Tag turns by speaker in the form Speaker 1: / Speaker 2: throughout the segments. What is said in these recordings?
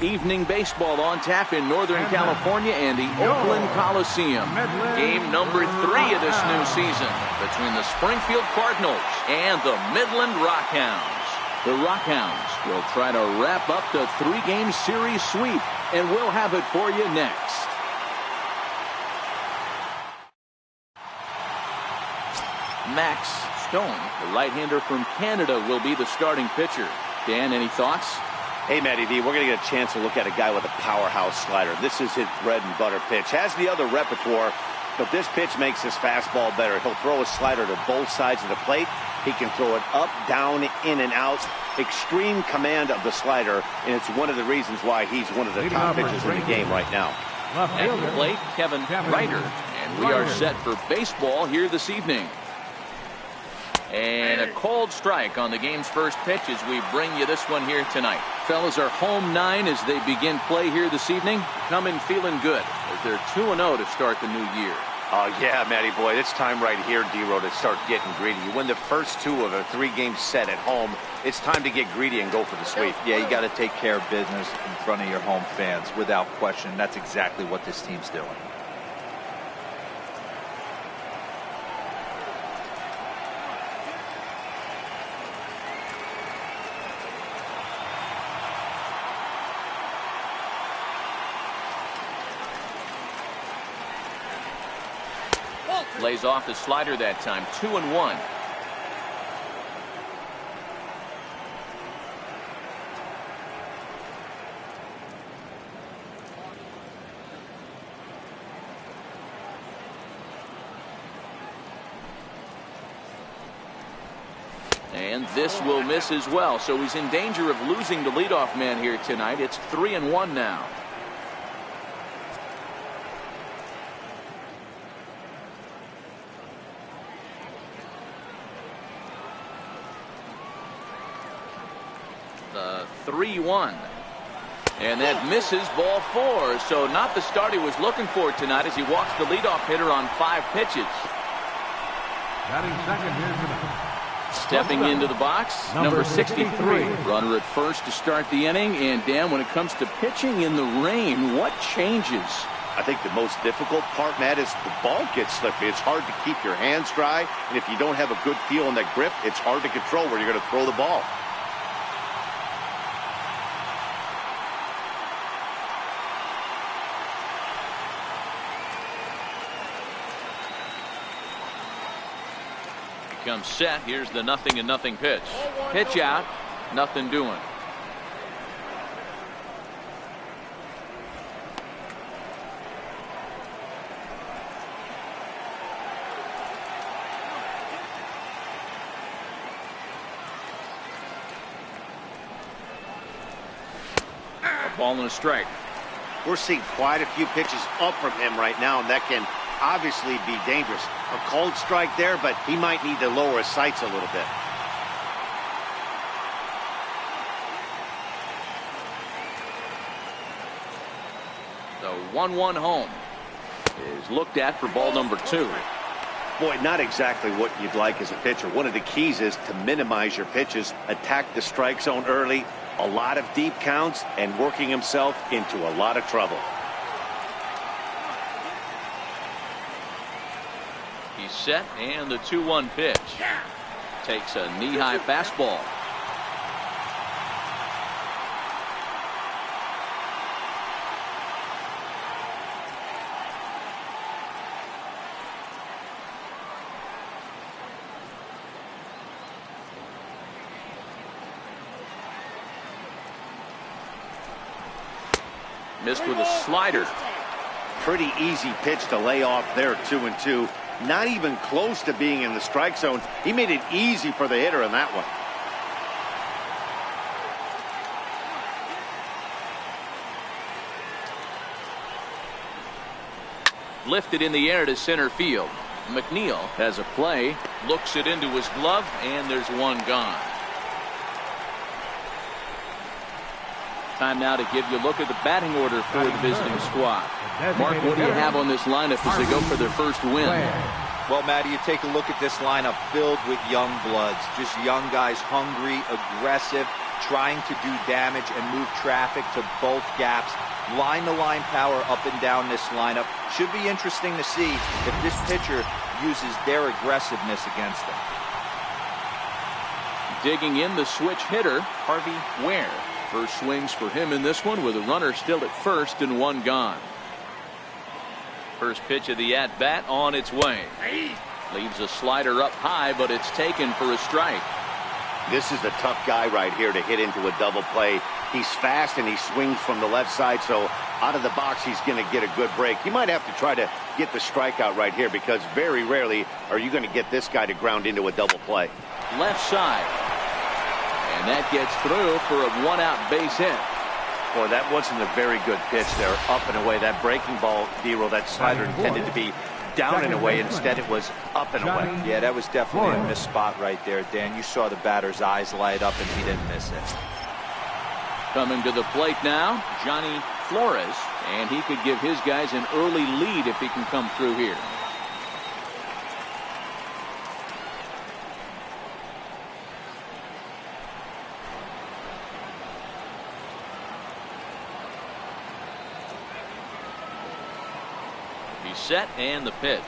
Speaker 1: Evening baseball on tap in Northern California and the Oakland Coliseum. Game number 3 of this new season between the Springfield Cardinals and the Midland Rockhounds. The Rockhounds will try to wrap up the 3-game series sweep, and we'll have it for you next. Max Stone, the right-hander from Canada, will be the starting pitcher. Dan, any thoughts?
Speaker 2: Hey, Matty D, we're going to get a chance to look at a guy with a powerhouse slider. This is his bread and butter pitch. Has the other repertoire, but this pitch makes his fastball better. He'll throw a slider to both sides of the plate. He can throw it up, down, in, and out. Extreme command of the slider, and it's one of the reasons why he's one of the top pitchers in the game right now.
Speaker 1: At the plate, Kevin Ryder, and we are set for baseball here this evening. And a cold strike on the game's first pitch as we bring you this one here tonight. Fellas, are home 9 as they begin play here this evening. Coming feeling good as they're 2-0 to start the new year.
Speaker 2: Oh, yeah, Matty boy, it's time right here, D-Row, to start getting greedy. You win the first 2 of a 3-game set at home. It's time to get greedy and go for the sweep.
Speaker 3: Yeah, you got to take care of business in front of your home fans without question. That's exactly what this team's doing.
Speaker 1: Lays off the slider that time. 2-1. And this will miss as well. So he's in danger of losing the leadoff man here tonight. It's 3-1 now. The 3-1. And that misses, ball 4. So not the start he was looking for tonight as he walks the leadoff hitter on 5 pitches. Stepping into the box, number 63. Runner at first to start the inning. And Dan, when it comes to pitching in the rain, what changes?
Speaker 2: I think the most difficult part, Matt, is the ball gets slippery. It's hard to keep your hands dry. And if you don't have a good feel in that grip, it's hard to control where you're going to throw the ball.
Speaker 1: Comes set. Here's the 0-0 pitch. Pitch out. Nothing doing. A ball and a strike.
Speaker 2: We're seeing quite a few pitches up from him right now, and that can obviously be dangerous. A cold strike there, but he might need to lower his sights a little bit.
Speaker 1: The 1-1 home is looked at for ball number 2.
Speaker 2: Boy, not exactly what you'd like as a pitcher. One of the keys is to minimize your pitches, attack the strike zone early, a lot of deep counts, and working himself into a lot of trouble.
Speaker 1: He's set, and the 2-1 pitch. Takes a knee-high fastball. Missed with a slider.
Speaker 2: Pretty easy pitch to lay off there, 2-2. Not even close to being in the strike zone. He made it easy for the hitter in that one.
Speaker 1: Lifted in the air to center field. McNeil has a play, looks it into his glove, and there's one gone. Time now to give you a look at the batting order for the visiting squad. Mark, what do you have on this lineup as they go for their first win?
Speaker 3: Well, Matty, you take a look at this lineup filled with young bloods. Just young guys, hungry, aggressive, trying to do damage and move traffic to both gaps. Line-to-line power up and down this lineup. Should be interesting to see if this pitcher uses their aggressiveness against them.
Speaker 1: Digging in, the switch hitter, Harvey Ware. First swings for him in this one with a runner still at first and one gone. First pitch of the at-bat on its way. Leaves a slider up high, but it's taken for a strike.
Speaker 2: This is a tough guy right here to hit into a double play. He's fast and he swings from the left side, so out of the box he's going to get a good break. You might have to try to get the strikeout right here because very rarely are you going to get this guy to ground into a double play.
Speaker 1: Left side. And that gets through for a one-out base hit.
Speaker 2: Boy, that wasn't a very good pitch there, up and away. That breaking ball, D-roll, that slider intended to be down and away. Instead, it was up and away.
Speaker 3: Yeah, that was definitely a missed spot right there, Dan. You saw the batter's eyes light up, and he didn't miss it.
Speaker 1: Coming to the plate now, Johnny Flores, and he could give his guys an early lead if he can come through here. He's set, and the pitch.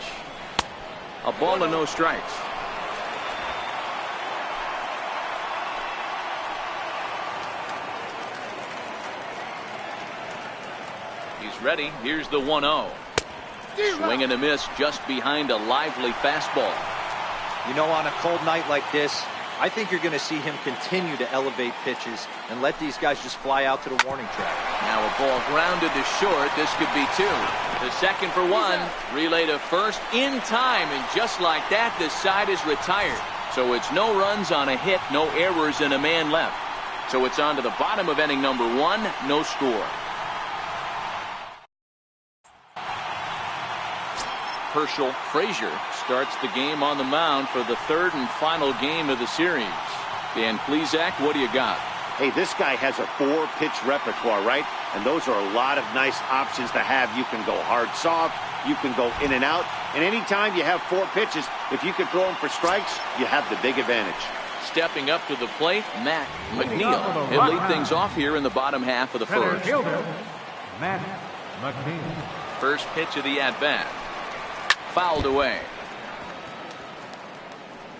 Speaker 1: A ball and no strikes. He's ready. Here's the 1-0. Swing and a miss just behind a lively fastball.
Speaker 3: You know, on a cold night like this, I think you're going to see him continue to elevate pitches and let these guys just fly out to the warning track.
Speaker 1: Now a ball grounded to short. This could be two. The second for one. Relay to first in time, and just like that, the side is retired. So it's no runs on a hit, no errors, and a man left. So it's on to the bottom of inning number one, no score. Herschel Frazier starts the game on the mound for the third and final game of the series. Dan Plesac, what do you got?
Speaker 2: Hey, this guy has a 4-pitch repertoire, right? And those are a lot of nice options to have. You can go hard, soft. You can go in and out. And anytime you have 4 pitches, if you can throw them for strikes, you have the big advantage.
Speaker 1: Stepping up to the plate, Matt McNeil. He'll lead things off here in the bottom half of the first.
Speaker 4: Matt McNeil.
Speaker 1: First pitch of the at-bat. Fouled away.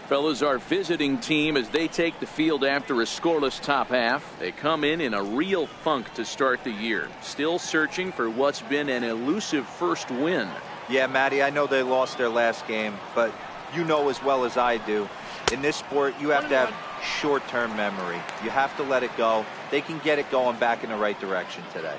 Speaker 1: Fellas, our visiting team, as they take the field after a scoreless top half, they come in a real funk to start the year. Still searching for what's been an elusive first win.
Speaker 3: Yeah, Matty, I know they lost their last game, but you know as well as I do, in this sport, you have to have short-term memory. You have to let it go. They can get it going back in the right direction today.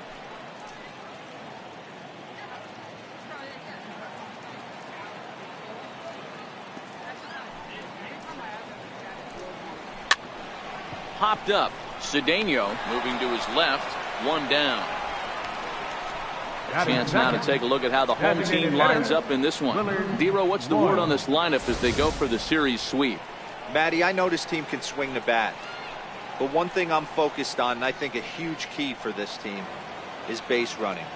Speaker 1: Popped up. Cedeno moving to his left. One down. A chance now to take a look at how the home team lines up in this one. Dero, what's the word on this lineup as they go for the series sweep?
Speaker 3: Matty, I know this team can swing the bat. But one thing I'm focused on, and I think a huge key for this team, is base running.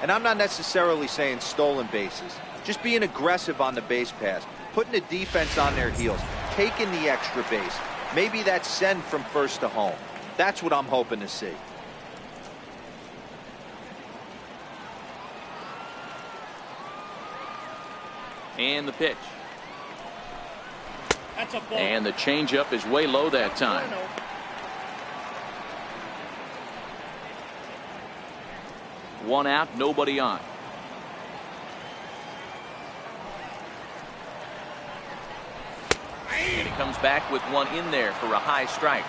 Speaker 3: And I'm not necessarily saying stolen bases. Just being aggressive on the base pass. Putting the defense on their heels. Taking the extra base. Maybe that's send from first to home. That's what I'm hoping to see.
Speaker 1: And the pitch. And the changeup is way low that time. One out, nobody on. And he comes back with one in there for a high strike.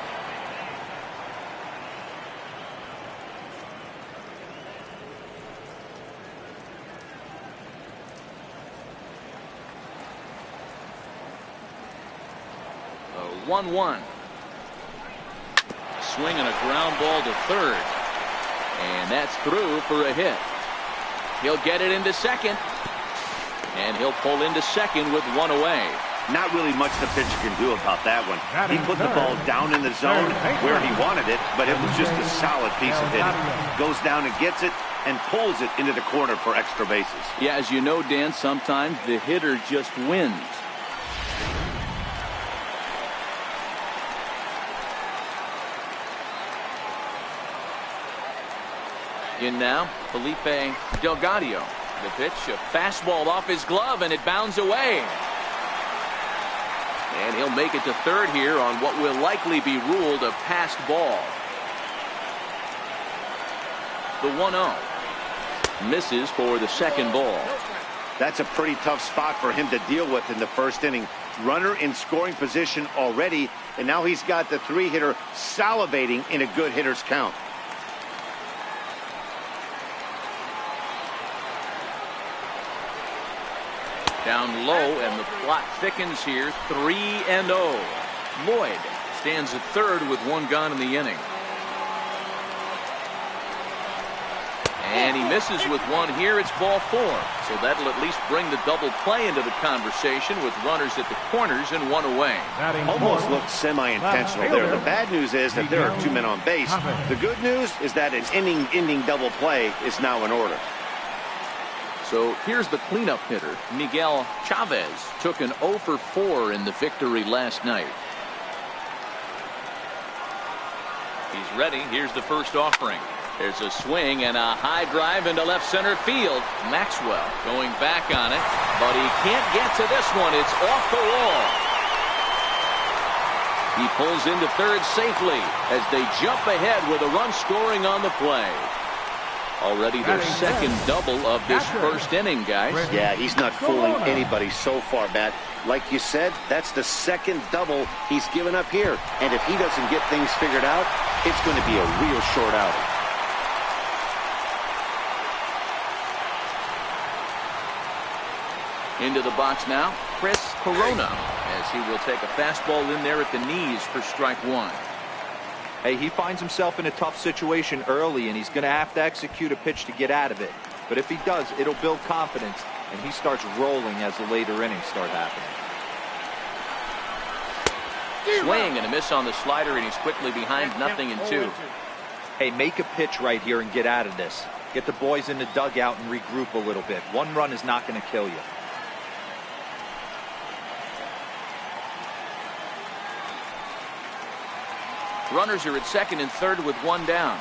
Speaker 1: A 1-1. Swing and a ground ball to third. And that's through for a hit. He'll get it into second. And he'll pull into second with one away.
Speaker 2: Not really much the pitcher can do about that one. He put the ball down in the zone where he wanted it, but it was just a solid piece of hitting. Goes down and gets it, and pulls it into the corner for extra bases.
Speaker 1: Yeah, as you know, Dan, sometimes the hitter just wins. In now, Felipe Delgado. The pitch, a fastball off his glove, and it bounds away. And he'll make it to third here on what will likely be ruled a passed ball. The 1-0. Misses for the second ball.
Speaker 2: That's a pretty tough spot for him to deal with in the first inning. Runner in scoring position already, and now he's got the 3-hitter salivating in a good hitter's count.
Speaker 1: Down low, and the plot thickens here. 3-0. Lloyd stands at third with one gone in the inning. And he misses with one here. It's ball 4. So that'll at least bring the double play into the conversation with runners at the corners and one away.
Speaker 2: Almost looked semi-intentional there. The bad news is that there are 2 men on base. The good news is that an inning-ending double play is now in order.
Speaker 1: So here's the cleanup hitter. Miguel Chavez took an 0 for 4 in the victory last night. He's ready. Here's the first offering. There's a swing and a high drive into left center field. Maxwell going back on it, but he can't get to this one. It's off the wall. He pulls into third safely as they jump ahead with a run scoring on the play. Already their second double of this first inning, guys.
Speaker 2: Yeah, he's not fooling anybody so far, Matt. Like you said, that's the second double he's given up here. And if he doesn't get things figured out, it's going to be a real short outing.
Speaker 1: Into the box now, Chris Corona, as he will take a fastball in there at the knees for strike 1.
Speaker 3: Hey, he finds himself in a tough situation early, and he's going to have to execute a pitch to get out of it. But if he does, it'll build confidence, and he starts rolling as the later innings start happening.
Speaker 1: Swing and a miss on the slider, and he's quickly behind 0-2.
Speaker 3: Hey, make a pitch right here and get out of this. Get the boys in the dugout and regroup a little bit. One run is not going to kill you.
Speaker 1: Runners are at second and third with one down.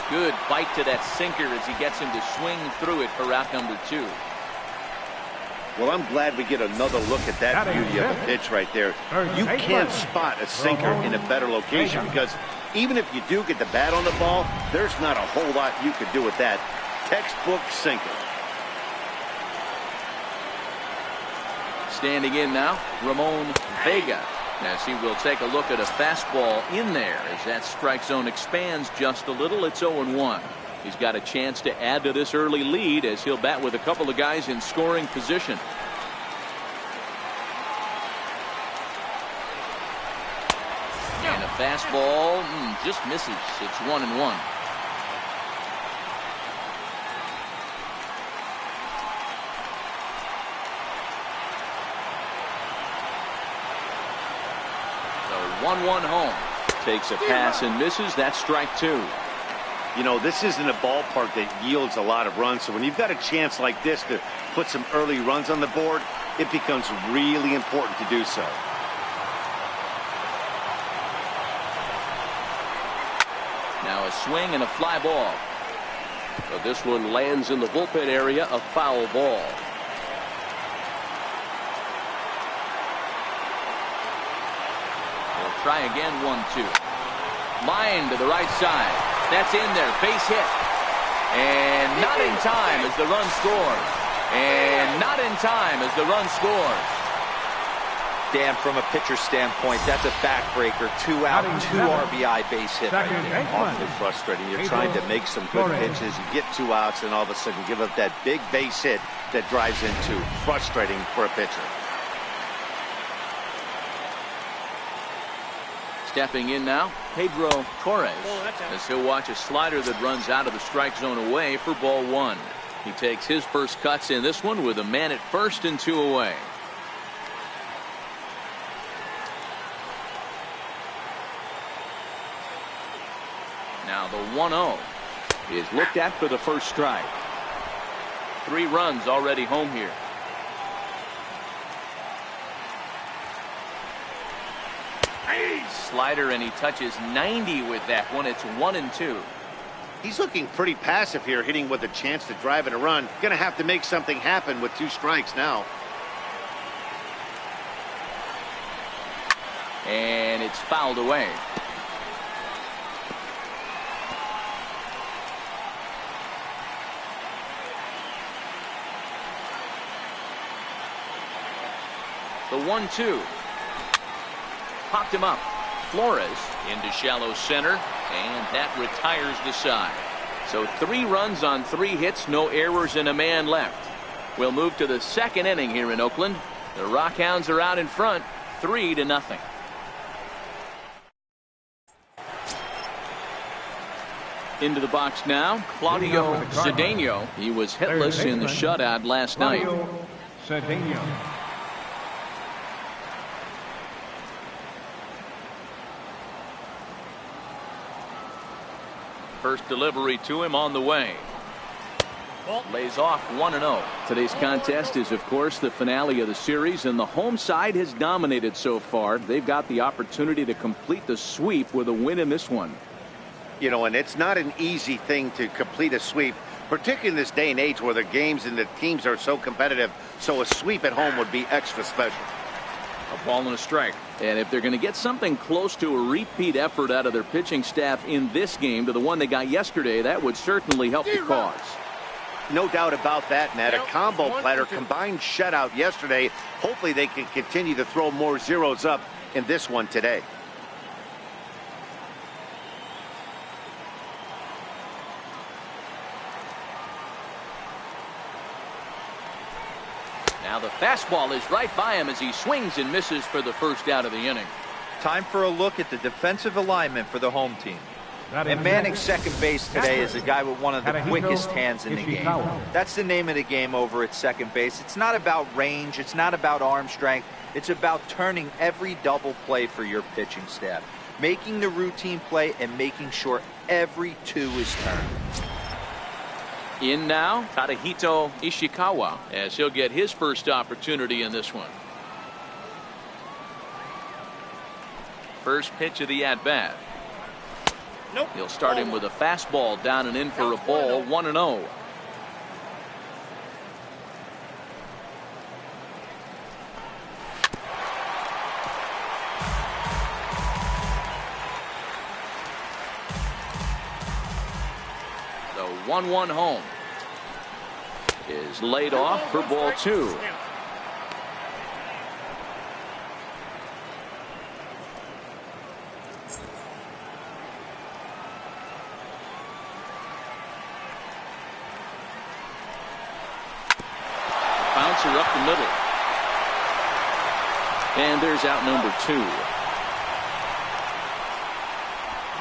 Speaker 1: Good bite to that sinker as he gets him to swing through it for out number 2.
Speaker 2: Well, I'm glad we get another look at that beauty of a pitch right there. You can't spot a sinker in a better location because even if you do get the bat on the ball, there's not a whole lot you could do with that. Textbook sinker.
Speaker 1: Standing in now, Ramon Vega, as he will take a look at a fastball in there as that strike zone expands just a little. It's 0-1. He's got a chance to add to this early lead as he'll bat with a couple of guys in scoring position. And a fastball just misses. It's 1-1. So 1-1 home. Takes a pass and misses. That's strike 2.
Speaker 2: You know, this isn't a ballpark that yields a lot of runs, so when you've got a chance like this to put some early runs on the board, it becomes really important to do so.
Speaker 1: Now a swing and a fly ball. But this one lands in the bullpen area, a foul ball. We'll try again, 1-2. Line to the right side. That's in there, base hit. And not in time as the run scores. And not in time as the run scores.
Speaker 3: Dan, from a pitcher standpoint, that's a backbreaker. 2 out, 2 RBI base hit right there.
Speaker 2: Awfully frustrating. You're trying to make some good pitches. You get 2 outs, and all of a sudden give up that big base hit that drives in 2. Frustrating for a pitcher.
Speaker 1: Stepping in now, Pedro Torres, as he'll watch a slider that runs out of the strike zone away for ball 1. He takes his first cuts in this one with a man at first and 2 away. Now the 1-0 is looked at for the first strike. 3 runs already home here. Slider, and he touches 90 with that one. It's 1-2.
Speaker 2: He's looking pretty passive here, hitting with a chance to drive and a run. Gonna have to make something happen with 2 strikes now.
Speaker 1: And it's fouled away. The 1-2. Popped him up. Flores into shallow center, and that retires the side. So 3 runs on 3 hits, no errors, and a man left. We'll move to the second inning here in Oakland. The Rockhounds are out in front, 3-0. Into the box now, Claudio Cedeno. He was hitless in the shutout last night.
Speaker 4: Cedeno.
Speaker 1: First delivery to him on the way. Lays off 1-0. Today's contest is, of course, the finale of the series, and the home side has dominated so far. They've got the opportunity to complete the sweep with a win in this one.
Speaker 2: You know, and it's not an easy thing to complete a sweep, particularly in this day and age where the games and the teams are so competitive. So a sweep at home would be extra special.
Speaker 1: A ball and a strike. And if they're going to get something close to a repeat effort out of their pitching staff in this game to the one they got yesterday, that would certainly help the cause.
Speaker 2: No doubt about that, Matt. A combo platter, combined shutout yesterday. Hopefully they can continue to throw more zeros up in this one today.
Speaker 1: Now the fastball is right by him as he swings and misses for the first out of the inning.
Speaker 3: Time for a look at the defensive alignment for the home team. And manning second base today is a guy with one of the quickest hands in the game. That's the name of the game over at second base. It's not about range. It's not about arm strength. It's about turning every double play for your pitching staff, making the routine play and making sure every 2 is turned.
Speaker 1: In now, Tadahito Ishikawa, as he'll get his first opportunity in this one. First pitch of the at-bat.
Speaker 5: Nope.
Speaker 1: He'll start him with a fastball down and in for a ball, 1-0. The 1-1 home is laid off for ball 2. Bouncer up the middle. And there's out number 2.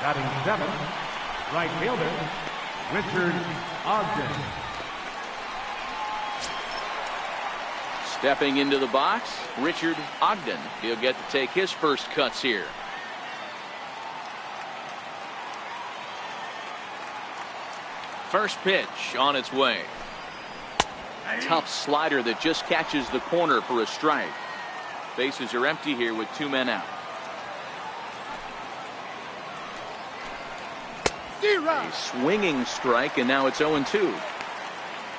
Speaker 4: Batting 7th, right fielder, Richard Ogden.
Speaker 1: Stepping into the box, Richard Ogden. He'll get to take his first cuts here. First pitch on its way. Tough slider that just catches the corner for a strike. Bases are empty here with 2 men out. A swinging strike, and now it's 0-2.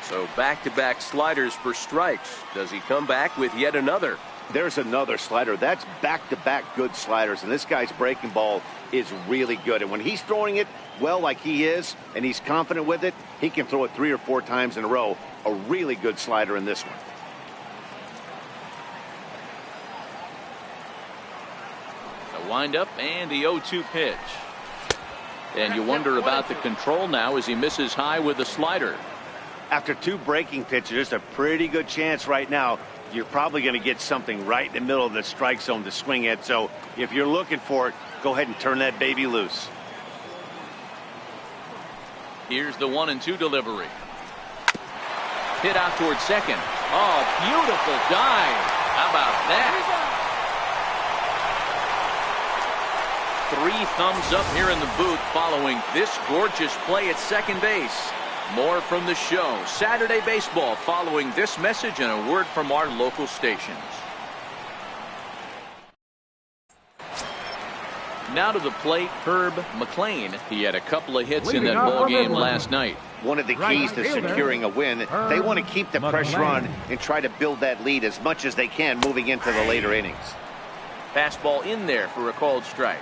Speaker 1: So back-to-back sliders for strikes. Does he come back with yet another?
Speaker 2: There's another slider. That's back-to-back good sliders, and this guy's breaking ball is really good. And when he's throwing it well like he is, and he's confident with it, he can throw it 3 or 4 times in a row. A really good slider in this one.
Speaker 1: The windup and the 0-2 pitch. And you wonder about the control now as he misses high with the slider.
Speaker 2: After 2 breaking pitches, there's a pretty good chance right now you're probably going to get something right in the middle of the strike zone to swing at. So if you're looking for it, go ahead and turn that baby loose.
Speaker 1: Here's the 1-2 delivery. Hit out towards second. Oh, beautiful dive. How about that? 3 thumbs up here in the booth following this gorgeous play at second base. More from the show. Saturday Baseball following this message and a word from our local stations. Now to the plate, Herb McLean. He had a couple of hits in that ball game last night.
Speaker 2: One of the keys to securing a win, they want to keep the pressure on and try to build that lead as much as they can moving into the later innings.
Speaker 1: Fastball in there for a called strike.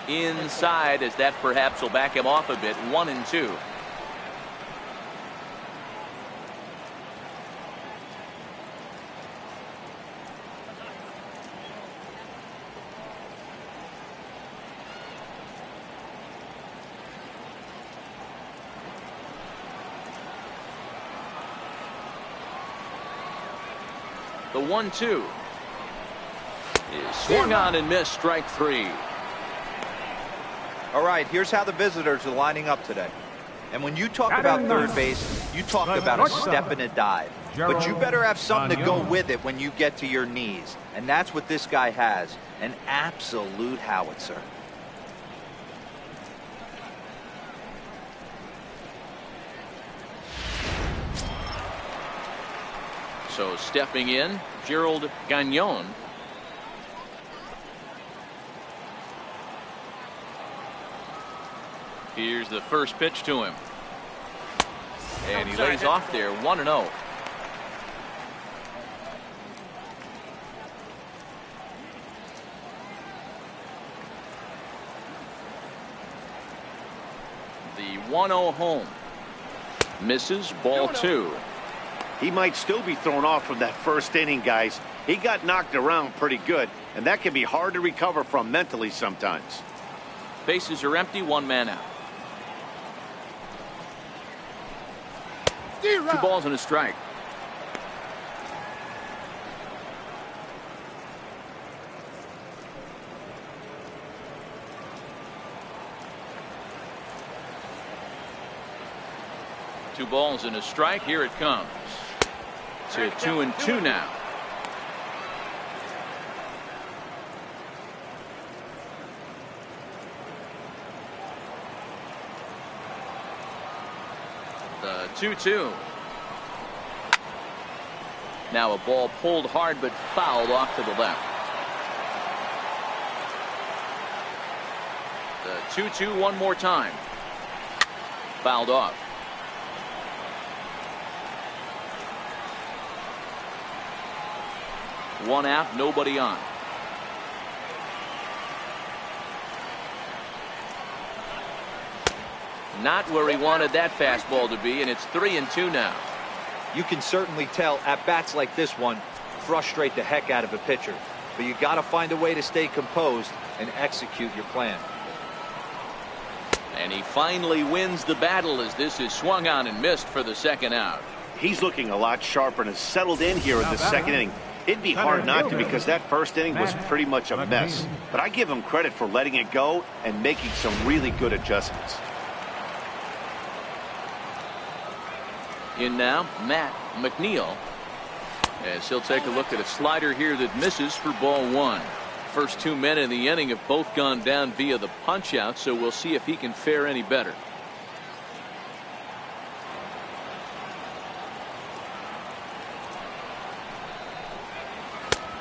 Speaker 1: Inside, as that perhaps will back him off a bit. 1-2. The 1-2 is swung on and missed. Strike 3.
Speaker 3: All right, here's how the visitors are lining up today. And when you talk about third base, you talk about a step and a dive. But you better have something to go with it when you get to your knees. And that's what this guy has, an absolute howitzer.
Speaker 1: So stepping in, Gerald Gagnon. Here's the first pitch to him. And he lays off there, 1-0. The 1-0 home. Misses, ball 2.
Speaker 2: He might still be thrown off from that first inning, guys. He got knocked around pretty good, and that can be hard to recover from mentally sometimes.
Speaker 1: Bases are empty, 1 man out. 2 balls and a strike. Two balls and a strike. Here it comes. To 2-2 now. The 2-2. Now a ball pulled hard but fouled off to the left. The 2-2 one more time. Fouled off. One out, nobody on. Not where he wanted that fastball to be, and it's 3-2 now.
Speaker 3: You can certainly tell at-bats like this one frustrate the heck out of a pitcher. But you got to find a way to stay composed and execute your plan.
Speaker 1: And he finally wins the battle as this is swung on and missed for the second out.
Speaker 2: He's looking a lot sharper and has settled in here in the second inning. It'd be hard not to because that first inning was pretty much a mess. But I give him credit for letting it go and making some really good adjustments.
Speaker 1: In now, Matt McNeil, as he'll take a look at a slider here that misses for ball 1. First 2 men in the inning have both gone down via the punch out, so we'll see if he can fare any better.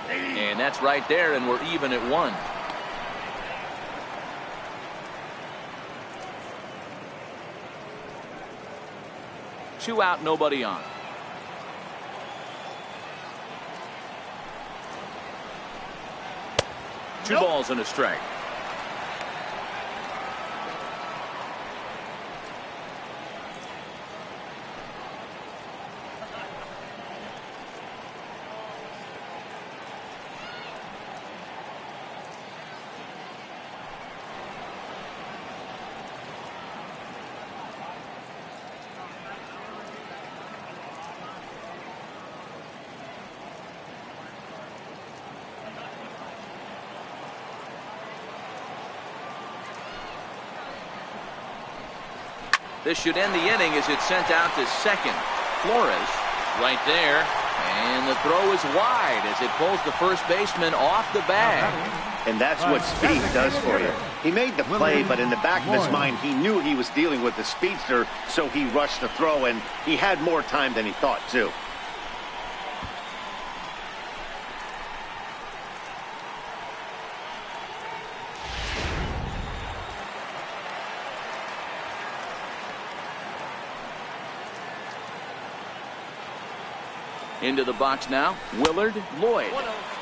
Speaker 1: And that's right there, and we're even at 1. Two out, nobody on. Two balls and a strike. This should end the inning as it's sent out to second. Flores right there. And the throw is wide as it pulls the first baseman off the bag.
Speaker 2: And that's what speed does for you. He made the play, but in the back of his mind, he knew he was dealing with the speedster, so he rushed the throw, and he had more time than he thought, too.
Speaker 1: Into the box now, Willard Lloyd.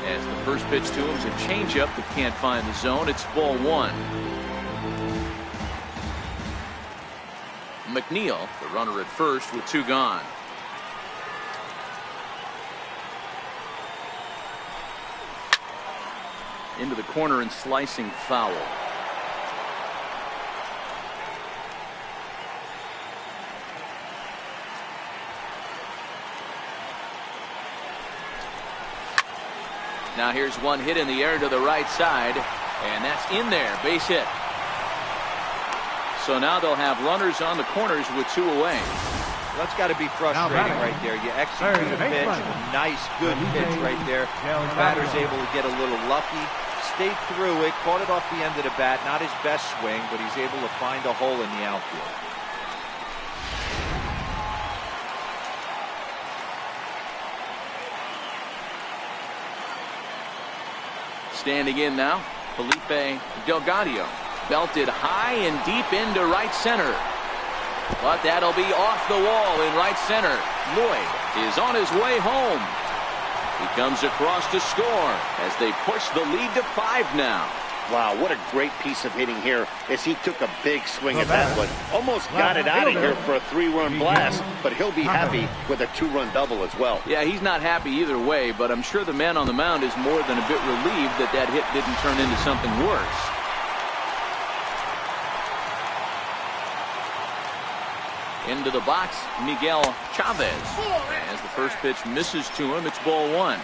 Speaker 1: As the first pitch to him is a changeup that can't find the zone. It's ball one. McNeil, the runner at first with two gone. Into the corner and slicing foul. Now here's one hit in the air to the right side, and that's in there, base hit. So now they'll have runners on the corners with two away.
Speaker 3: Well, that's got to be frustrating right there. You execute a pitch, nice, good pitch right there. The batter's able to get a little lucky, stayed through it, caught it off the end of the bat. Not his best swing, but he's able to find a hole in the outfield.
Speaker 1: Standing in now, Felipe Delgado. Belted high and deep into right center. But that'll be off the wall in right center. Lloyd is on his way home. He comes across to score as they push the lead to 5 now.
Speaker 2: Wow, what a great piece of hitting here as he took a big swing at that one. Almost got it out of here for a 3-run blast, but he'll be happy with a 2-run double as well.
Speaker 1: Yeah, he's not happy either way, but I'm sure the man on the mound is more than a bit relieved that that hit didn't turn into something worse. Into the box, Miguel Chavez. As the first pitch misses to him, it's ball one.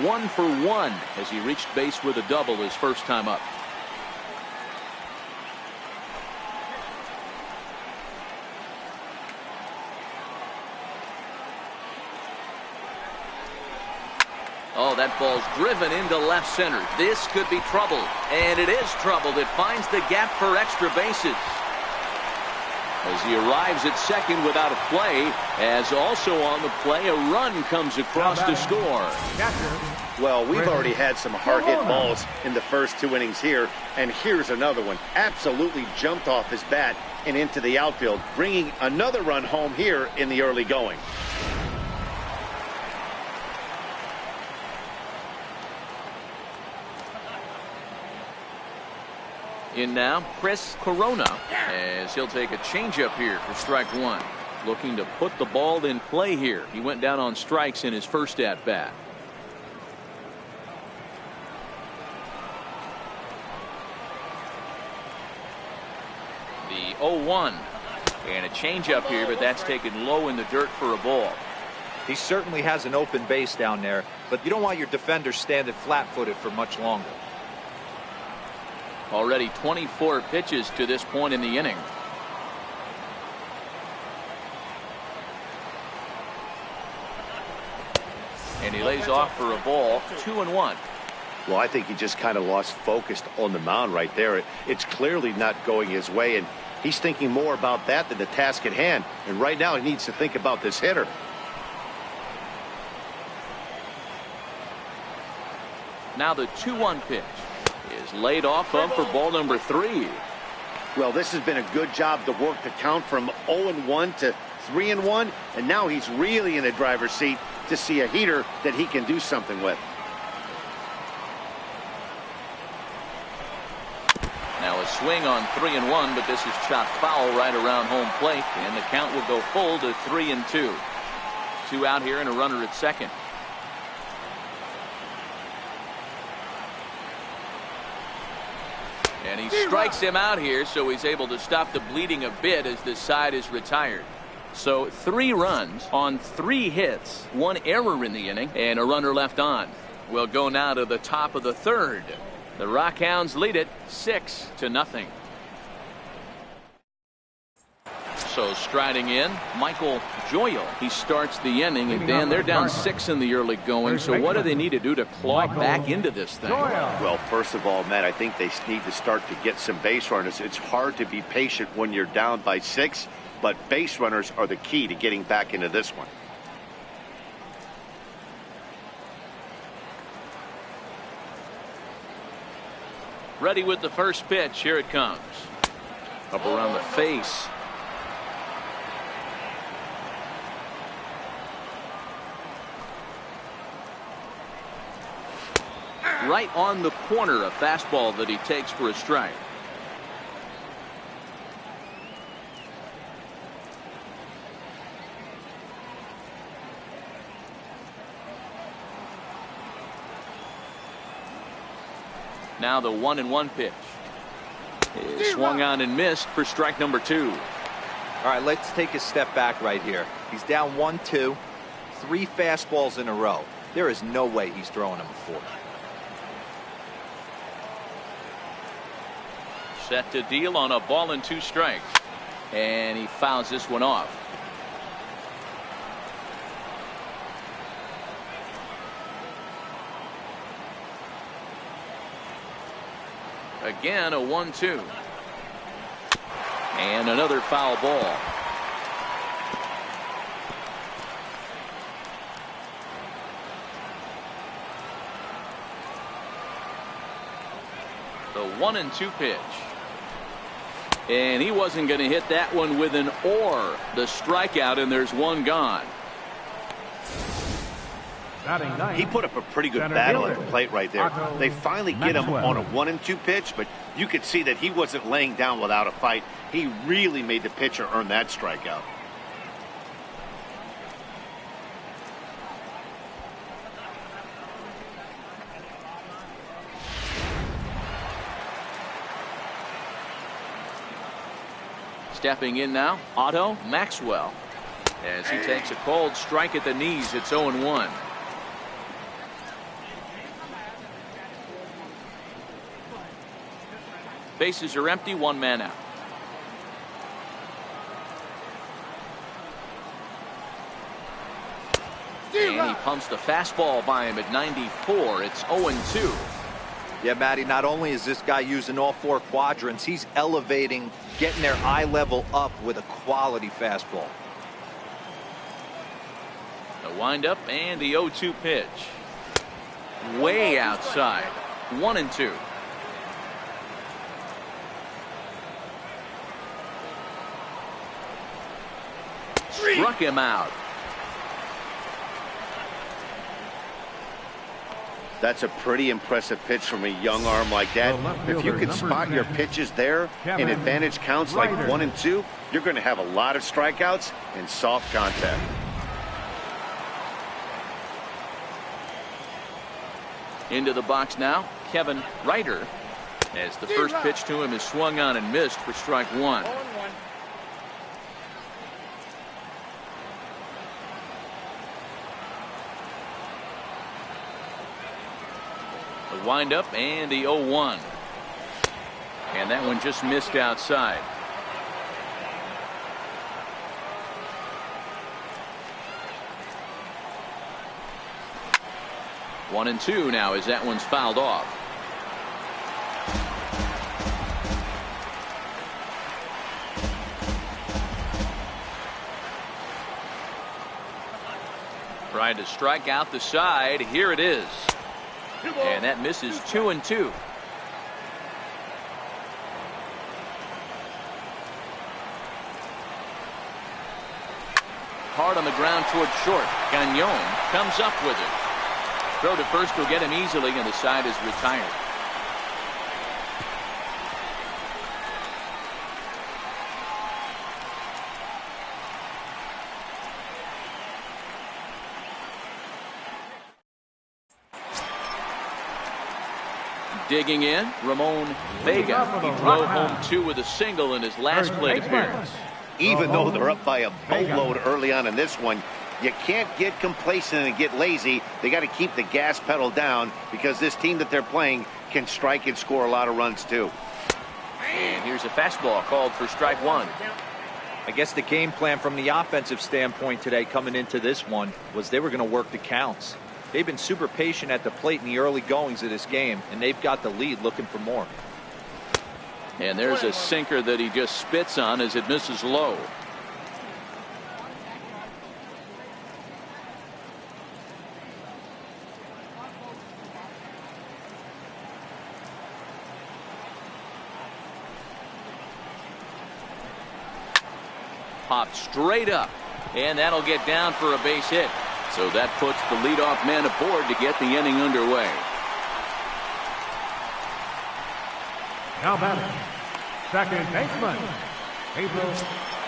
Speaker 1: 1 for 1 as he reached base with a double his first time up. Oh, that ball's driven into left center. This could be trouble. And it is trouble. It finds the gap for extra bases. As he arrives at second without a play, as also on the play, a run comes across to score.
Speaker 2: Well, we've already had some hard-hit balls in the first 2 innings here, and here's another one. Absolutely jumped off his bat and into the outfield, bringing another run home here in the early going.
Speaker 1: In now, Chris Corona, as he'll take a changeup here for strike one. Looking to put the ball in play here. He went down on strikes in his first at-bat. The 0-1. And a changeup here, but that's taken low in the dirt for a ball.
Speaker 3: He certainly has an open base down there, but you don't want your defender standing flat-footed for much longer.
Speaker 1: Already 24 pitches to this point in the inning. And he lays off for a ball. 2-1.
Speaker 2: Well, I think he just kind of lost focus on the mound right there. It's clearly not going his way, and he's thinking more about that than the task at hand. And right now he needs to think about this hitter.
Speaker 1: Now the 2-1 pitch is laid off of for ball number 3.
Speaker 2: Well, this has been a good job to work the count from 0-1 to 3-1, and now he's really in the driver's seat to see a heater that he can do something with.
Speaker 1: Now a swing on 3-1, but this is chopped foul right around home plate, and the count will go full to 3-2. 2 out here and a runner at second. And he strikes him out here, so he's able to stop the bleeding a bit as this side is retired. So 3 runs on 3 hits, 1 error in the inning, and a runner left on. We'll go now to the top of the 3rd. The Rockhounds lead it 6-0. So striding in, Michael Joyal. He starts the inning, and Dan, they're down 6 in the early going. So what do they need to do to claw back into this thing?
Speaker 2: Well, first of all, Matt, I think they need to start to get some base runners. It's hard to be patient when you're down by 6, but base runners are the key to getting back into this one.
Speaker 1: Ready with the first pitch. Here it comes. Up around the face. Right on the corner, a fastball that he takes for a strike. Now the 1-1 pitch. It swung on and missed for strike number 2.
Speaker 3: All right, let's take a step back right here. He's down 1-2, 3 fastballs in a row. There is no way he's throwing him a 4.
Speaker 1: Set to deal on a ball and 2 strikes. And he fouls this one off. Again, a 1-2. And another foul ball. The 1-2 pitch. And he wasn't going to hit that one with an or. The strikeout, and there's one gone.
Speaker 2: He put up a pretty good battle at the plate right there. They finally get him on a 1-2 pitch, but you could see that he wasn't laying down without a fight. He really made the pitcher earn that strikeout.
Speaker 1: Stepping in now, Otto Maxwell. As he takes a cold strike at the knees, it's 0-1. Bases are empty, 1 man out. And he pumps the fastball by him at 94. It's 0-2.
Speaker 3: Yeah, Matty, not only is this guy using all 4 quadrants, he's elevating, getting their eye level up with a quality fastball.
Speaker 1: The windup and the 0-2 pitch. Way outside. 1-2. Struck him out.
Speaker 2: That's a pretty impressive pitch from a young arm like that. If you can spot your pitches there in advantage counts like 1 and 2, you're going to have a lot of strikeouts and soft contact.
Speaker 1: Into the box now, Kevin Ryder. As the first pitch to him is swung on and missed for strike 1. The windup and the 0-1. And that one just missed outside. One and 2 now as that one's fouled off. Trying to strike out the side. Here it is. And that misses 2-2. Hard on the ground toward short. Gagnon comes up with it. Throw to first will get him easily, and the side is retired. Digging in, Ramon Vega. He drove home 2 with a single in his last plate appearance.
Speaker 2: Even though they're up by a boatload early on in this one, you can't get complacent and get lazy. They got to keep the gas pedal down because this team that they're playing can strike and score a lot of runs too.
Speaker 1: And here's a fastball called for strike 1.
Speaker 3: I guess the game plan from the offensive standpoint today coming into this one was they were going to work the counts. They've been super patient at the plate in the early goings of this game, and they've got the lead looking for more.
Speaker 1: And there's a sinker that he just spits on as it misses low. Popped straight up, and that'll get down for a base hit. So that puts the leadoff man aboard to get the inning underway.
Speaker 4: Now batting, second baseman, Pedro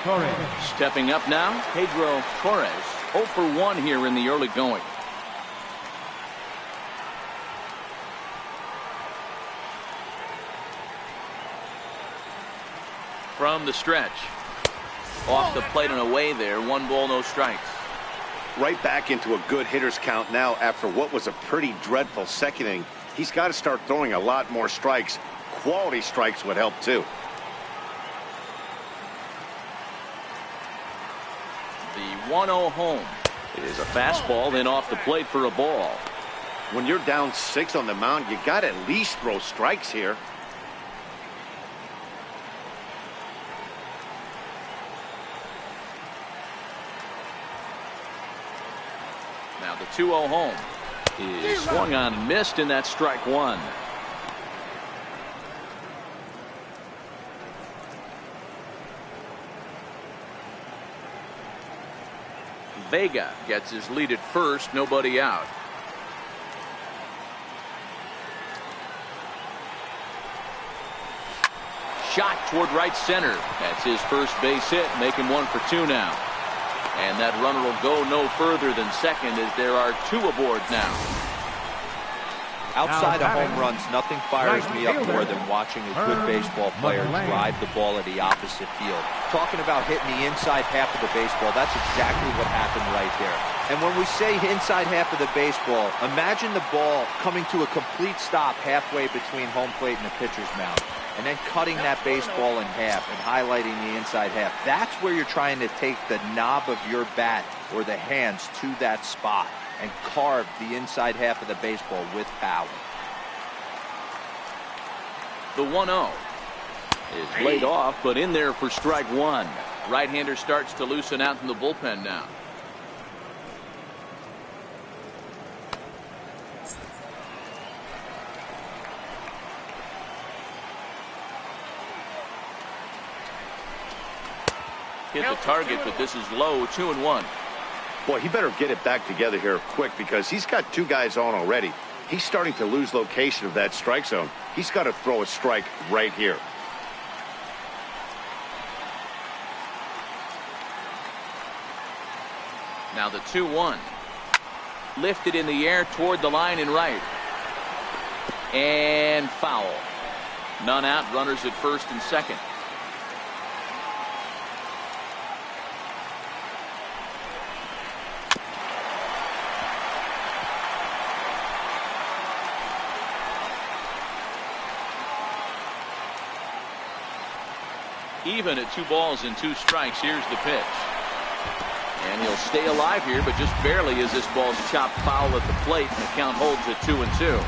Speaker 4: Torres.
Speaker 1: Stepping up now, Pedro Torres. 0 for 1 here in the early going. From the stretch. Off the plate and away there. 1 ball, no strikes.
Speaker 2: Right back into a good hitter's count now after what was a pretty dreadful second inning. He's got to start throwing a lot more strikes. Quality strikes would help too.
Speaker 1: The 1-0 home is a fastball, then off the plate for a ball.
Speaker 2: When you're down 6 on the mound, you got to at least throw strikes here.
Speaker 1: Now the 2-0 home is swung on and missed, and that's strike 1. Vega gets his lead at first, nobody out. Shot toward right center. That's his first base hit, making 1 for 2 now. And that runner will go no further than second as there are 2 aboard now.
Speaker 3: Outside of home runs, nothing fires me up more than watching a good baseball player drive the ball at the opposite field. Talking about hitting the inside half of the baseball, that's exactly what happened right there. And when we say inside half of the baseball, imagine the ball coming to a complete stop halfway between home plate and the pitcher's mound, and then cutting that baseball in half and highlighting the inside half. That's where you're trying to take the knob of your bat or the hands to that spot and carve the inside half of the baseball with power.
Speaker 1: The 1-0 is laid off, but in there for strike 1. Right-hander starts to loosen out in the bullpen now. Hit the target, but this is low. 2-1.
Speaker 2: Boy, he better get it back together here quick because he's got 2 guys on already. He's starting to lose location of that strike zone. He's got to throw a strike right here.
Speaker 1: Now the 2-1. Lifted in the air toward the line and right. And foul. None out. Runners at first and second. Even at 2 balls and 2 strikes. Here's the pitch. And he'll stay alive here, but just barely as this ball's chopped foul at the plate, and the count holds at 2-2.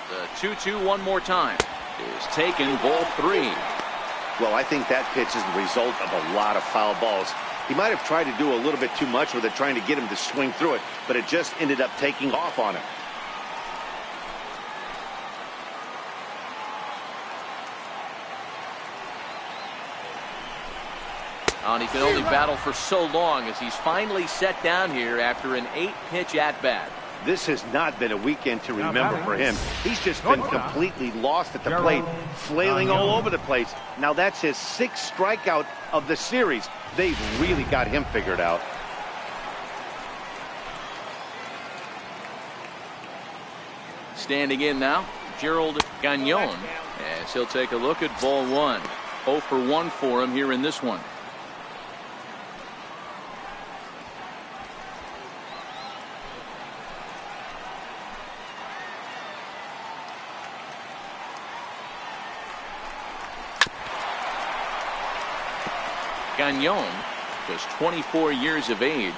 Speaker 1: The 2-2 one more time is taken, ball 3.
Speaker 2: Well, I think that pitch is the result of a lot of foul balls. He might have tried to do a little bit too much with it, trying to get him to swing through it, but it just ended up taking off on him.
Speaker 1: And he can only battle for so long as he's finally set down here after an 8-pitch at-bat.
Speaker 2: This has not been a weekend to remember for him. He's just been completely lost at the plate, flailing all over the place. Now that's his 6th strikeout of the series. They've really got him figured out.
Speaker 1: Standing in now, Gerald Gagnon, as he'll take a look at ball 1. 0 for 1 for him here in this one. Gagnon, just 24 years of age.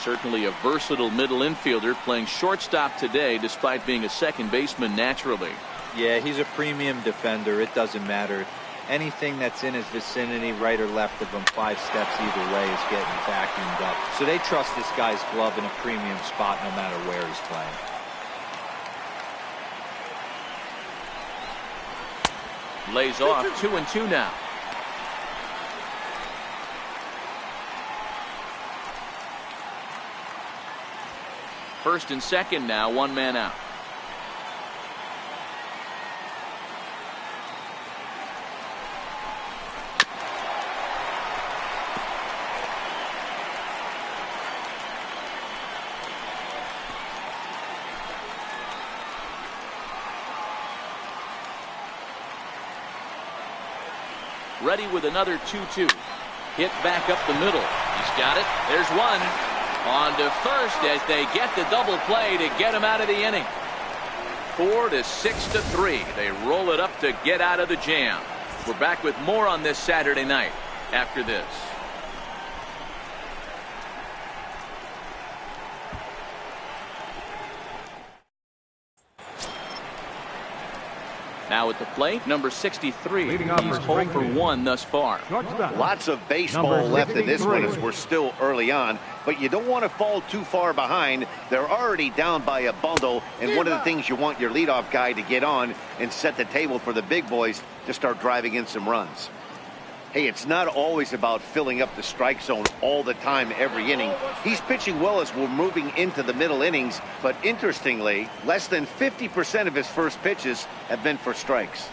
Speaker 1: Certainly a versatile middle infielder playing shortstop today despite being a second baseman naturally.
Speaker 3: Yeah, he's a premium defender. It doesn't matter. Anything that's in his vicinity, right or left of him, 5 steps either way, is getting vacuumed up. So they trust this guy's glove in a premium spot no matter where he's playing.
Speaker 1: Lays off 2-2 now. First and second now, 1 man out. Ready with another 2-2. Hit back up the middle. He's got it. There's one. On to first as they get the double play to get him out of the inning. 4-6-3. They roll it up to get out of the jam. We're back with more on this Saturday night after this. Now at the plate, number 63. He's 0 for 1 thus far.
Speaker 2: Lots of baseball left in this one as we're still early on, but you don't want to fall too far behind. They're already down by a bundle, and one of the things you want your leadoff guy to get on and set the table for the big boys to start driving in some runs. Hey, it's not always about filling up the strike zone all the time every inning. He's pitching well as we're moving into the middle innings, but interestingly, less than 50% of his first pitches have been for strikes.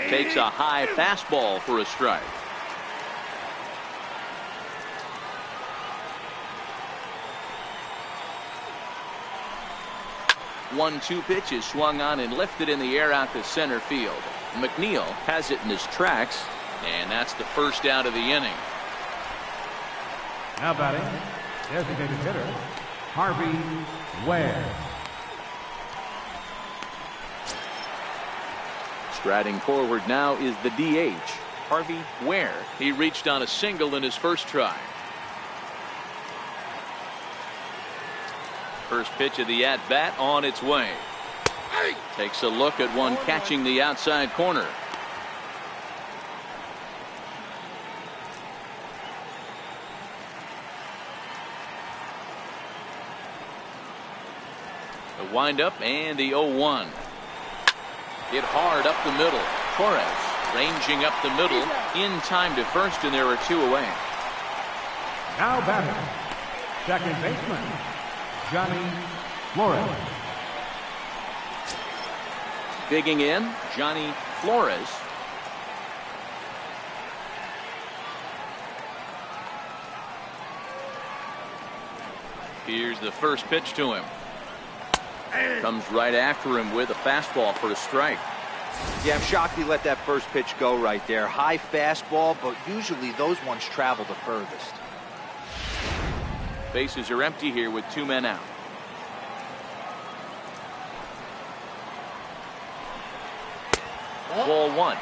Speaker 1: Takes a high fastball for a strike. One-two pitch is swung on and lifted in the air out to center field. McNeil has it in his tracks. And that's the first out of the inning.
Speaker 4: Now batting, designated hitter, Harvey Ware.
Speaker 1: Striding forward now is the DH, Harvey Ware. He reached on a single in his first try. First pitch of the at-bat on its way. Takes a look at one catching the outside corner. The windup and the 0-1. Hit hard up the middle. Torres ranging up the middle in time to first, and there are 2 away.
Speaker 4: Now batting, second baseman, Johnny Flores.
Speaker 1: Digging in, Johnny Flores. Here's the first pitch to him. Comes right after him with a fastball for a strike.
Speaker 3: Yeah, I'm shocked he let that first pitch go right there. High fastball, but usually those ones travel the furthest.
Speaker 1: Bases are empty here with 2 men out. Ball 1.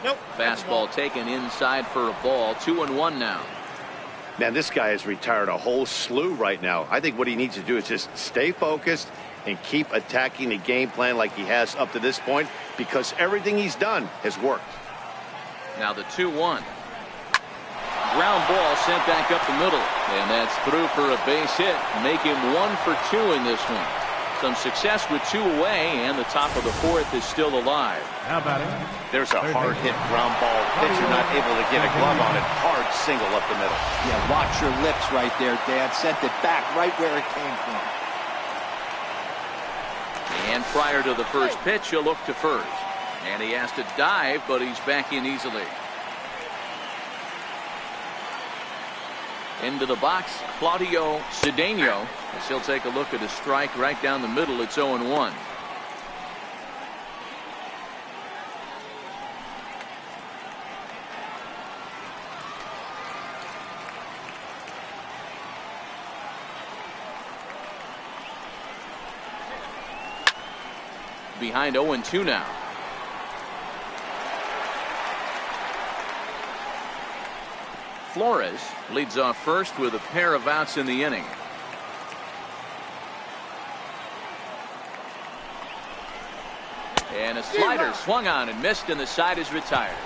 Speaker 5: Nope.
Speaker 1: Fastball taken inside for a ball. 2-1 now.
Speaker 2: Man, this guy has retired a whole slew right now. I think what he needs to do is just stay focused and keep attacking the game plan like he has up to this point, because everything he's done has worked.
Speaker 1: Now the 2-1. Ground ball sent back up the middle, and that's through for a base hit. Make him 1 for 2 in this one. Some success with 2 away, and the top of the 4th is still alive.
Speaker 4: Now batting,
Speaker 2: There's a hard hit ground ball. Pitcher not able to get a glove on it. Hard single up the middle.
Speaker 3: Yeah, watch your lips right there, Dad. Sent it back right where it came from.
Speaker 1: And prior to the first pitch, he'll look to first. And he has to dive, but he's back in easily. Into the box, Claudio Cedeno. As he'll take a look at a strike right down the middle. It's 0-1. behind 0-2 now. Flores leads off first with a pair of outs in the inning. And a slider swung on and missed, and the side is retired.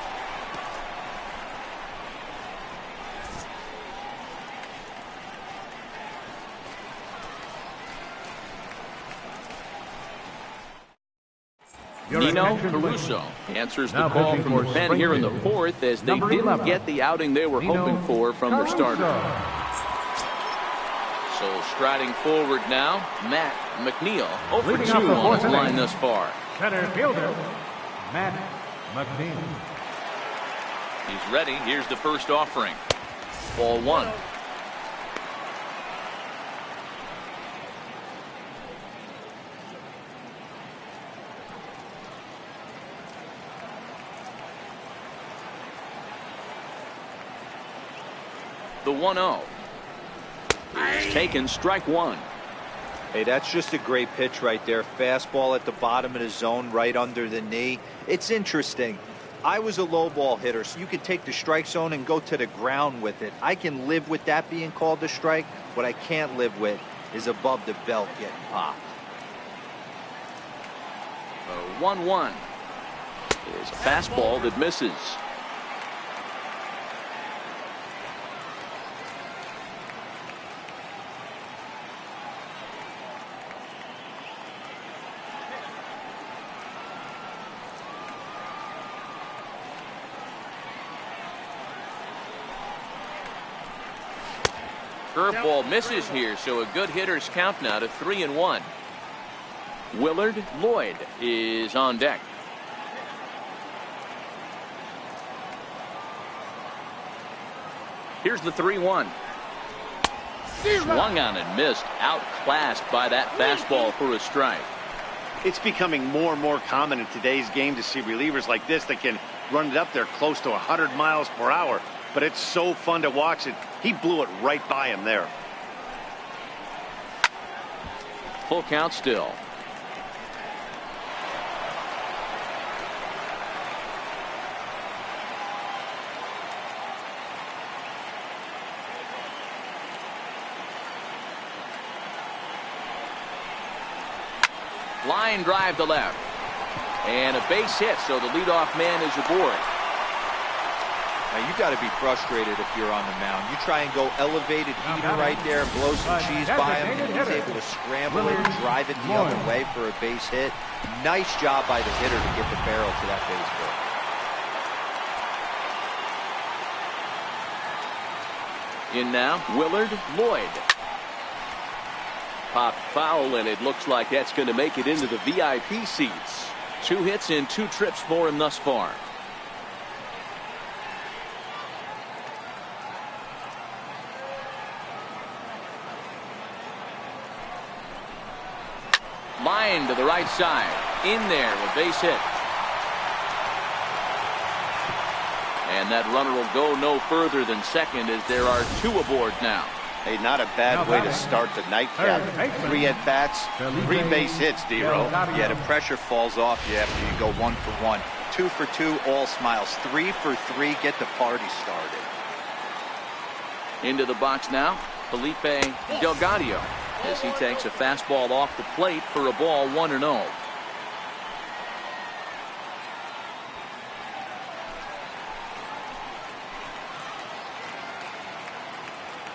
Speaker 1: Nino Caruso answers the call from the pen here in the fourth, as they didn't get the outing they were hoping for from their starter. So striding forward now, Matt McNeil, 0-for-2 on his line thus far.
Speaker 4: Center fielder, Matt McNeil.
Speaker 1: He's ready. Here's the first offering. Ball one. The 1-0 is taken, strike one.
Speaker 3: Hey, that's just a great pitch right there. Fastball at the bottom of the zone, right under the knee. It's interesting. I was a low ball hitter, so you could take the strike zone and go to the ground with it. I can live with that being called a strike. What I can't live with is above the belt getting popped.
Speaker 1: 1-1 is a fastball that misses. Curveball misses here, so a good hitter's count now to 3-1. Willard Lloyd is on deck. Here's the 3-1. Swung on and missed, outclassed by that fastball for a strike.
Speaker 2: It's becoming more and more common in today's game to see relievers like this that can run it up there close to 100 miles per hour. But it's so fun to watch it. He blew it right by him there.
Speaker 1: Full count still. Line drive to left. And a base hit, so the leadoff man is aboard.
Speaker 3: Now, you got to be frustrated if you're on the mound. You try and go elevated heater right there and blow some cheese by him, and he's able to scramble it and drive it the other way for a base hit. Nice job by the hitter to get the barrel to that baseball.
Speaker 1: In now, Willard Lloyd. Popped foul, and it looks like that's going to make it into the VIP seats. 2 hits in 2 trips for him thus far. Line to the right side. In there, a base hit. And that runner will go no further than second, as there are 2 aboard now.
Speaker 2: Hey, not a bad way to start the nightcap. 3 at-bats, 3 base hits, D-Row.
Speaker 3: Yeah, the pressure falls off you after you go 1 for 1. 2 for 2, all smiles. 3 for 3, get the party started.
Speaker 1: Into the box now, Felipe Delgado, as he takes a fastball off the plate for a ball, 1-0.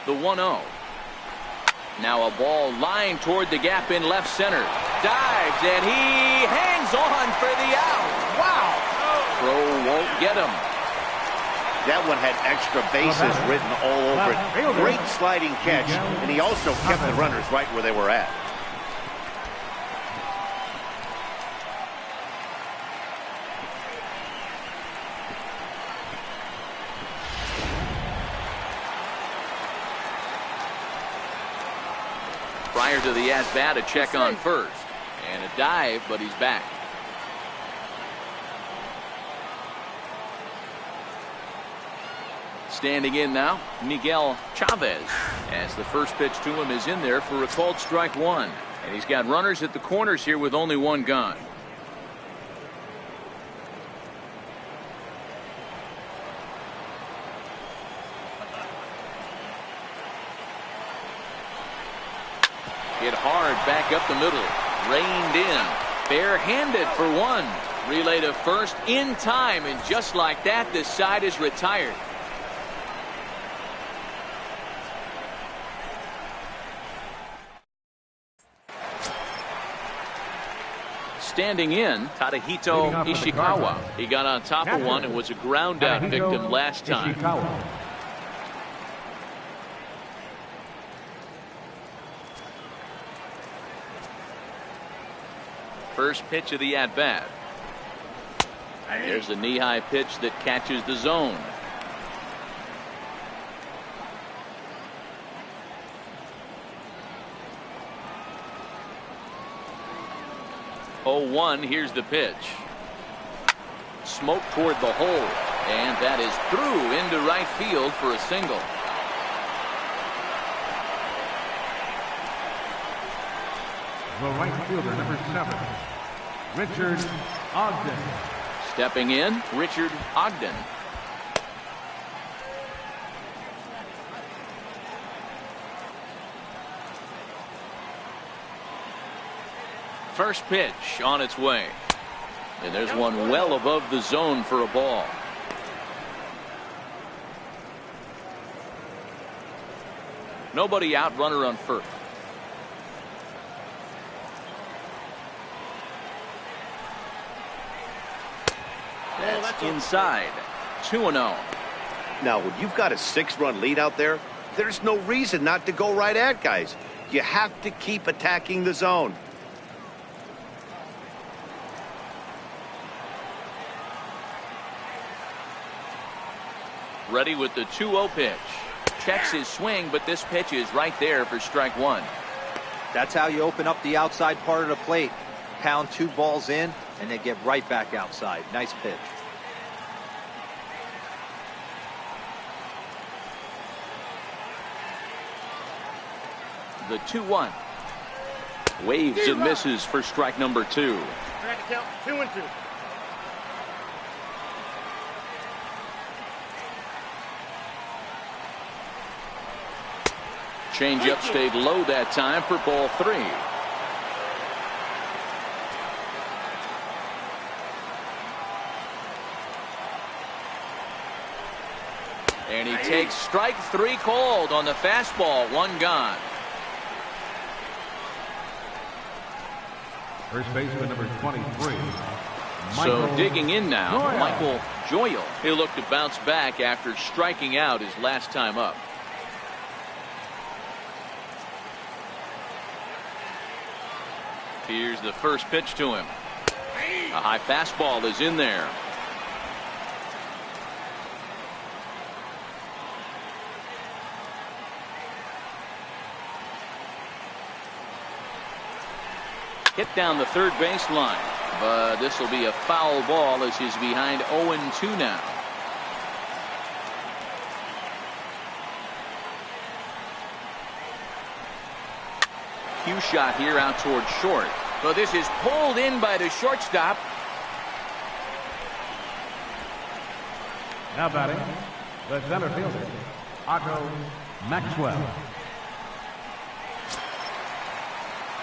Speaker 1: The 1-0. Now a ball lined toward the gap in left center. Dives, and he hangs on for the out. Wow. Throw won't get him.
Speaker 2: That one had extra bases written all over it. Great sliding catch, and he also kept the runners right where they were at.
Speaker 1: Prior to the at-bat, a check on first. And a dive, but he's back. Standing in now, Miguel Chavez, as the first pitch to him is in there for a called strike 1. And he's got runners at the corners here with only 1 gone. Hit hard back up the middle. Reined in. Barehanded for one. Relay to first in time, and just like that, this side is retired. Standing in, Tadahito Ishikawa. He got on top of one and was a ground out victim last time. First pitch of the at-bat. There's a knee-high pitch that catches the zone. Oh, 1, here's the pitch. Smoke toward the hole, and that is through into right field for a single.
Speaker 4: The right fielder, number 7, Richard Ogden.
Speaker 1: Stepping in, Richard Ogden. First pitch on its way. And there's one well above the zone for a ball. Nobody out, runner on first. That's inside. 2-0.
Speaker 2: Now, when you've got a 6-run lead out there, there's no reason not to go right at guys. You have to keep attacking the zone.
Speaker 1: Ready with the 2-0 pitch. Checks his swing, but this pitch is right there for strike one.
Speaker 3: That's how you open up the outside part of the plate. Pound 2 balls in, and then get right back outside. Nice pitch.
Speaker 1: The 2-1. Waves and misses for strike number 2.
Speaker 5: Track count 2-2.
Speaker 1: Changeup stayed low that time for ball 3. And he takes strike 3 called on the fastball. 1 gone.
Speaker 4: First baseman, number 23.
Speaker 1: So digging in now,
Speaker 4: Joyal.
Speaker 1: Michael Joyal. He'll look to bounce back after striking out his last time up. Here's the first pitch to him. A high fastball is in there. Hit down the third baseline, but this will be a foul ball as he's behind 0-2 now. Cue shot here out towards short. But this is pulled in by the shortstop.
Speaker 4: Now batting, the center fielder, Otto Maxwell.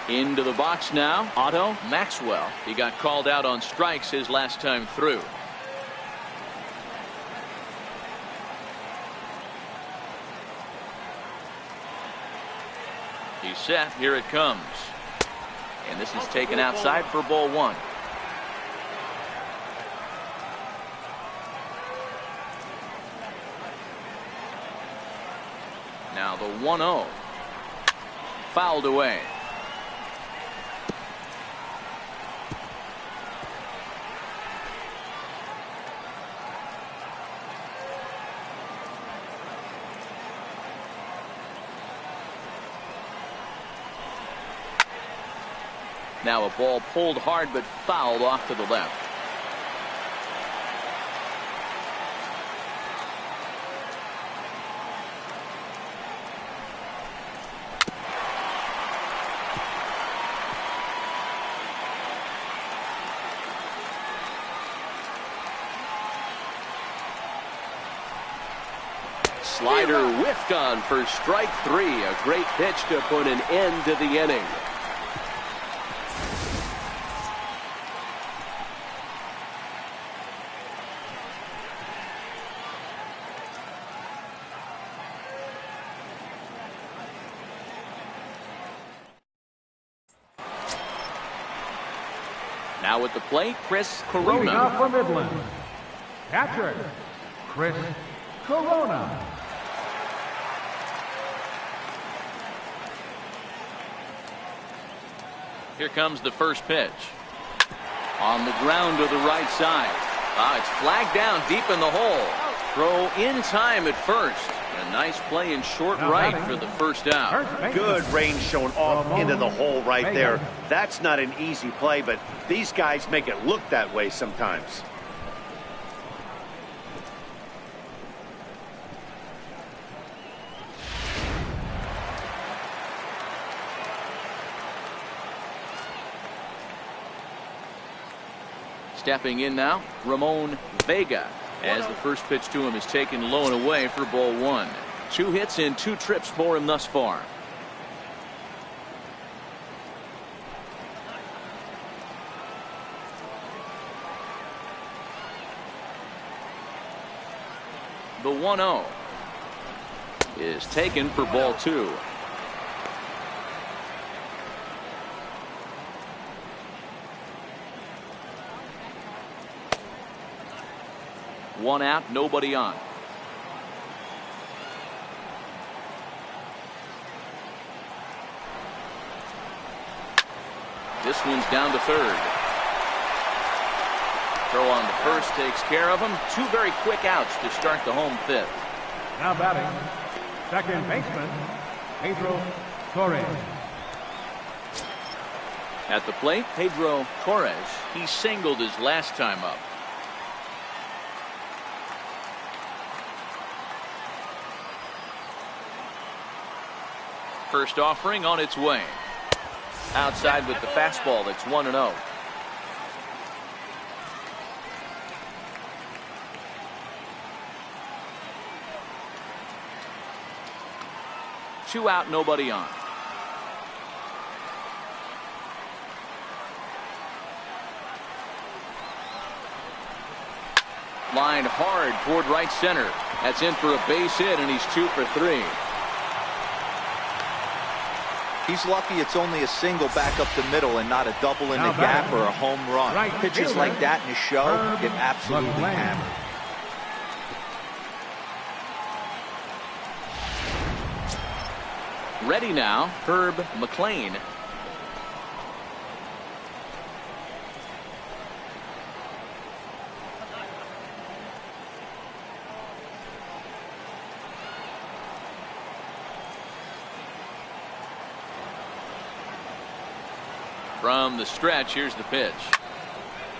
Speaker 1: Into the box now, Otto Maxwell. He got called out on strikes his last time through. He's set. Here it comes. And this is taken outside for ball 1. Now the 1-0. Fouled away. Now a ball pulled hard but fouled off to the left. Slider whiffed on for strike 3. A great pitch to put an end to the inning. Now at the plate, Chris
Speaker 4: Leading
Speaker 1: Corona.
Speaker 4: off for Midland, catcher, Chris Corona.
Speaker 1: Here comes the first pitch. On the ground to the right side. It's flagged down deep in the hole. Throw in time at first. A nice play in short right for the first out.
Speaker 2: Good range shown off into the hole right there. That's not an easy play, but these guys make it look that way sometimes.
Speaker 1: Stepping in now, Ramon Vega, as the first pitch to him is taken low and away for ball 1. 2 hits and 2 trips for him thus far. The 1-0 is taken for ball 2. One out, nobody on. This one's down to third. Throw on to first takes care of him. 2 very quick outs to start the home 5th.
Speaker 4: Now batting, second baseman, Pedro Torres.
Speaker 1: At the plate, Pedro Torres. He singled his last time up. First offering on its way. Outside with the fastball. That's 1-0. Two out, nobody on. Lined hard toward right center. That's in for a base hit, and he's 2 for 3.
Speaker 3: He's lucky it's only a single back up the middle and not a double in the gap or a home run. Pitches like that in a show get absolutely hammered.
Speaker 1: Ready now, Herb McLean. From the stretch, here's the pitch.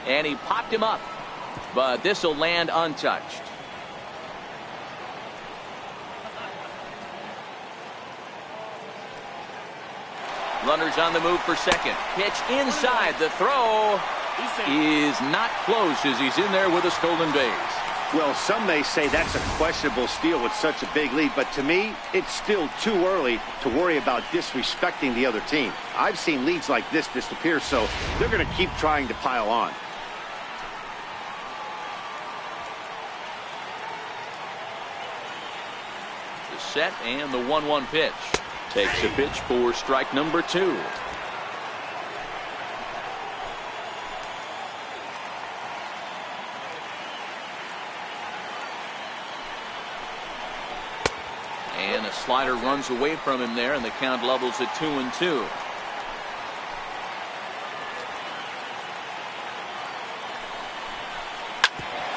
Speaker 1: And he popped him up, but this will land untouched. Runners on the move for second. Pitch inside. The throw is not close as he's in there with a stolen base.
Speaker 2: Well, some may say that's a questionable steal with such a big lead, but to me, it's still too early to worry about disrespecting the other team. I've seen leads like this disappear, so they're going to keep trying to pile on.
Speaker 1: The set and the 1-1 pitch. Takes a pitch for strike number 2. And a slider runs away from him there, and the count levels at 2-2.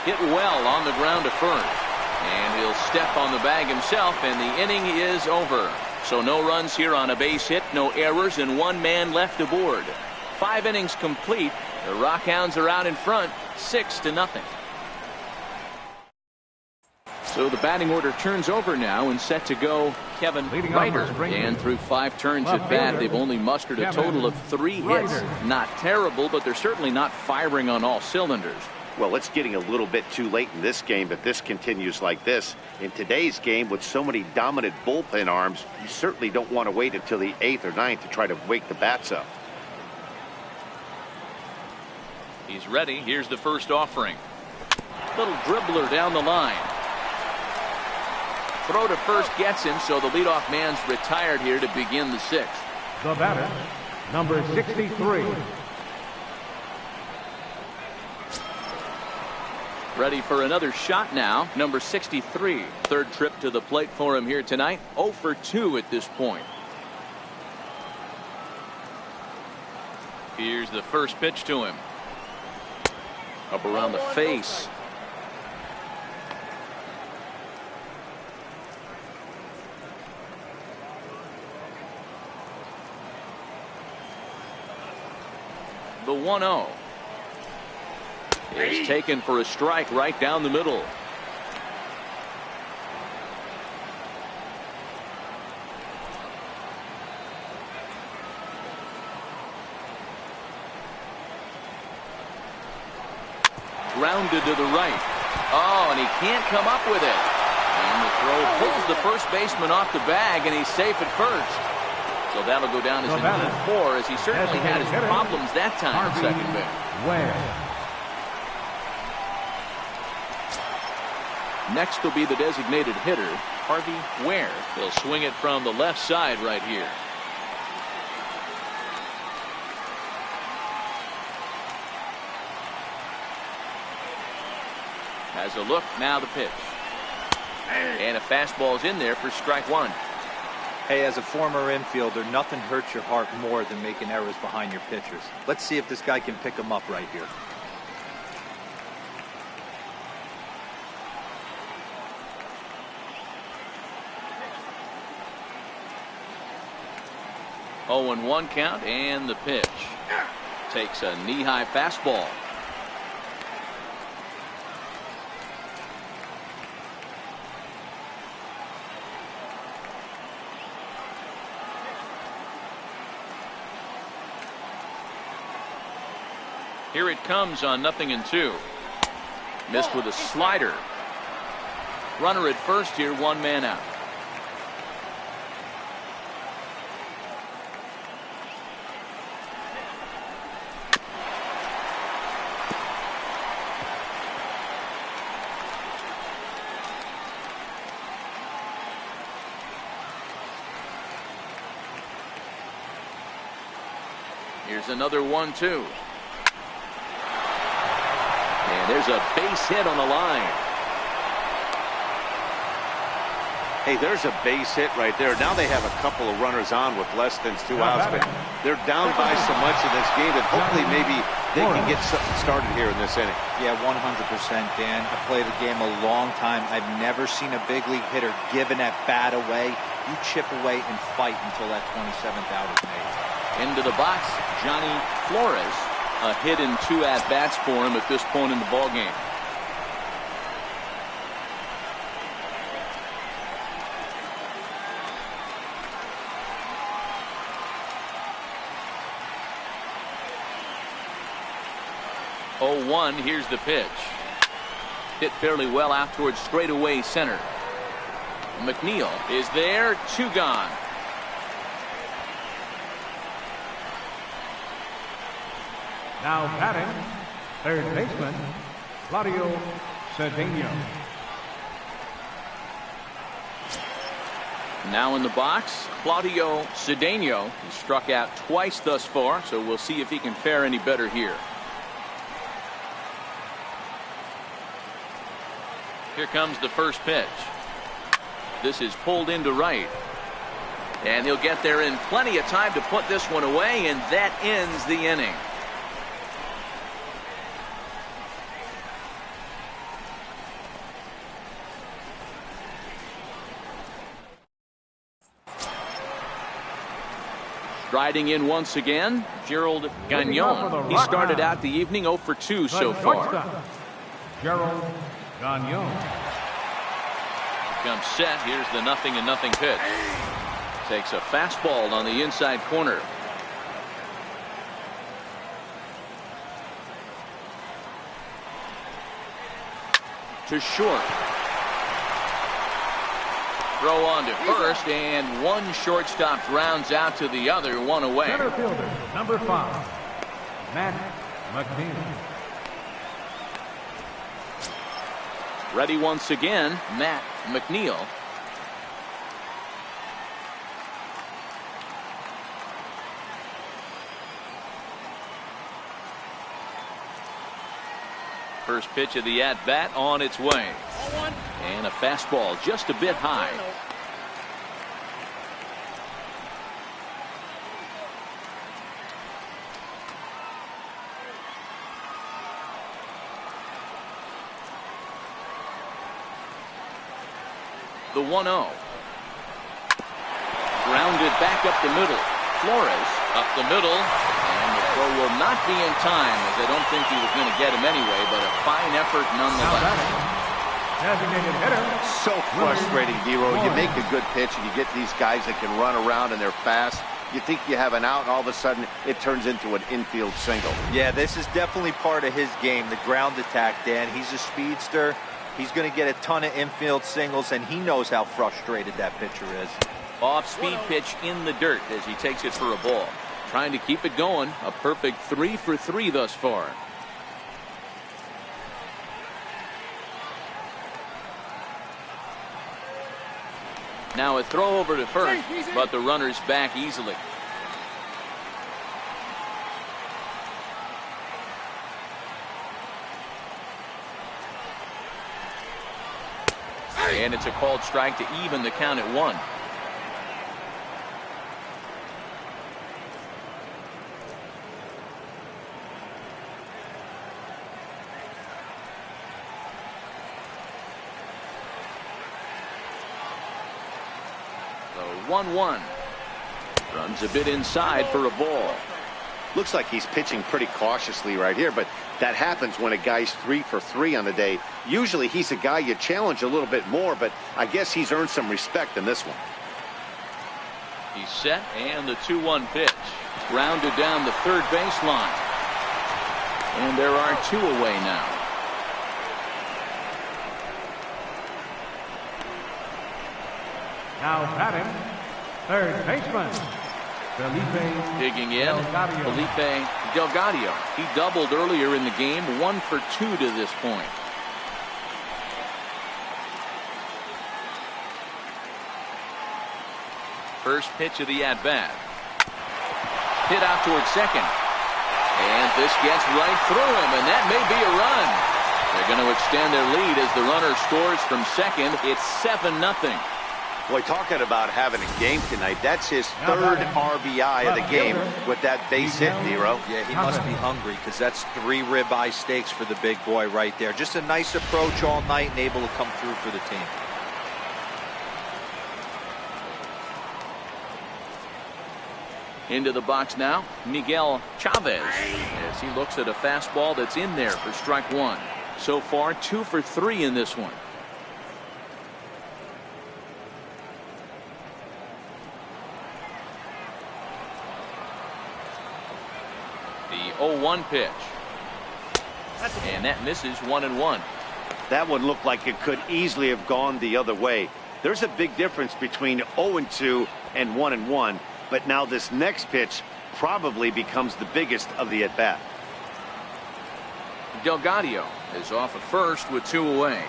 Speaker 1: Hit well on the ground to first. And he'll step on the bag himself, and the inning is over. So no runs here on a base hit, no errors, and 1 man left aboard. 5 innings complete. The Rockhounds are out in front, 6-0. So the batting order turns over now, and set to go Kevin Ryder. And through 5 turns at bat, they've only mustered a total of 3 hits. Not terrible, but they're certainly not firing on all cylinders.
Speaker 2: Well, it's getting a little bit too late in this game if this continues like this. In today's game, with so many dominant bullpen arms, you certainly don't want to wait until the 8th or 9th to try to wake the bats up.
Speaker 1: He's ready. Here's the first offering. Little dribbler down the line. Throw to first gets him, so the leadoff man's retired here to begin the 6th.
Speaker 4: The batter, number 63.
Speaker 1: Ready for another shot now. Number 63. Third trip to the plate for him here tonight. 0 for 2 at this point. Here's the first pitch to him. Up around the face. The 1-0 is taken for a strike right down the middle. Grounded to the right. Oh, and he can't come up with it. And the throw pulls the first baseman off the bag, and he's safe at first. So that'll go down as an 0-4, as he certainly had his problems that time at second base. Next will be the designated hitter, Harvey Ware. He'll swing it from the left side right here. Has a look, now the pitch. And a fastball's in there for strike 1.
Speaker 3: Hey, as a former infielder, nothing hurts your heart more than making errors behind your pitchers. Let's see if this guy can pick them up right here.
Speaker 1: Oh, 0-1 count, and the pitch. Takes a knee-high fastball. Here it comes on 0-2. Missed with a slider. Runner at first here, 1 man out. Here's another 1-2. And there's a base hit on the line.
Speaker 2: Hey, there's a base hit right there. Now they have a couple of runners on with less than 2 outs, but they're down by so much in this game that hopefully maybe they can get something started here in this inning.
Speaker 3: Yeah, 100%, Dan. I played the game a long time. I've never seen a big league hitter giving that bat away. You chip away and fight until that 27th out is made.
Speaker 1: Into the box, Johnny Flores. A hit in 2 at-bats for him at this point in the ballgame. Oh, 1, here's the pitch. Hit fairly well out towards straightaway center. McNeil is there, 2 gone.
Speaker 4: Now batting, third baseman, Claudio Cedeno.
Speaker 1: Now in the box, Claudio Cedeno. He struck out twice thus far, so we'll see if he can fare any better here. Here comes the first pitch. This is pulled into right. And he'll get there in plenty of time to put this one away, and that ends the inning. Striding in once again, Gerald Gagnon. He started out the evening 0 for 2 so far.
Speaker 4: Gerald Gagnon.
Speaker 1: Comes set. Here's the 0-0 pitch. Takes a fastball on the inside corner. to short. Throw on to first, and one shortstop rounds out to the other, one away.
Speaker 4: Center fielder, number 5, Matt McNeil.
Speaker 1: Ready once again, Matt McNeil. First pitch of the at-bat on its way. And a fastball just a bit high. The 1-0. Grounded back up the middle. Flores up the middle. And the throw will not be in time, as I don't think he was going to get him anyway, but a fine effort nonetheless.
Speaker 4: Designated hitter.
Speaker 2: So frustrating, Dero. You make a good pitch and you get these guys that can run around and they're fast. You think you have an out, and all of a sudden it turns into an infield single.
Speaker 3: Yeah, this is definitely part of his game, the ground attack, Dan. He's a speedster. He's going to get a ton of infield singles, and he knows how frustrated that pitcher is.
Speaker 1: Off-speed pitch in the dirt as he takes it for a ball. Trying to keep it going. A perfect 3 for 3 thus far. Now a throw over to first, but the runner's back easily. And it's a called strike to even the count at 1. So 1-1. Runs a bit inside for a ball.
Speaker 2: Looks like he's pitching pretty cautiously right here, but that happens when a guy's 3 for 3 on the day. Usually he's a guy you challenge a little bit more, but I guess he's earned some respect in this one.
Speaker 1: He's set, and the 2-1 pitch. Grounded down the third baseline. And there are 2 away now.
Speaker 4: Now batting, third baseman,
Speaker 1: Digging in, Felipe Delgado. He doubled earlier in the game, 1 for 2 to this point. First pitch of the at-bat. Hit out towards second. And this gets right through him, and that may be a run. They're going to extend their lead as the runner scores from second. It's 7-0.
Speaker 2: Boy, talking about having a game tonight, that's his 3rd RBI of the game with that base hit, Nero.
Speaker 3: Yeah, he must be hungry, because that's 3 ribeye steaks for the big boy right there. Just a nice approach all night and able to come through for the team.
Speaker 1: Into the box now, Miguel Chavez, as he looks at a fastball that's in there for strike 1. So far, 2 for 3 in this one. The 0-1 pitch. And that misses 1-1.
Speaker 2: That one looked like it could easily have gone the other way. There's a big difference between 0-2 and 1-1. But now this next pitch probably becomes the biggest of the at-bat.
Speaker 1: Delgado is off at first with 2 away.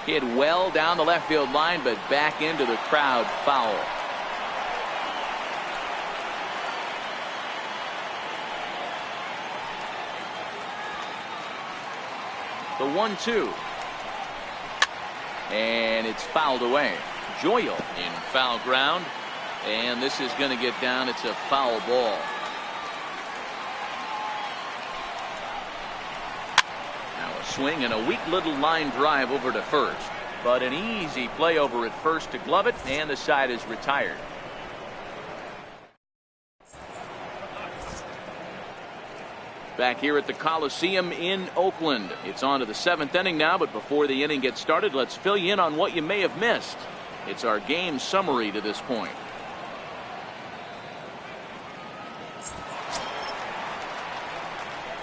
Speaker 1: Hit well down the left field line, but back into the crowd, foul. The 1-2. And it's fouled away. Joyal in foul ground. And this is going to get down. It's a foul ball. Now a swing and a weak little line drive over to first. But an easy play over at first to glove it, and the side is retired. Back here at the Coliseum in Oakland. It's on to the 7th inning now, but before the inning gets started, let's fill you in on what you may have missed. It's our game summary to this point.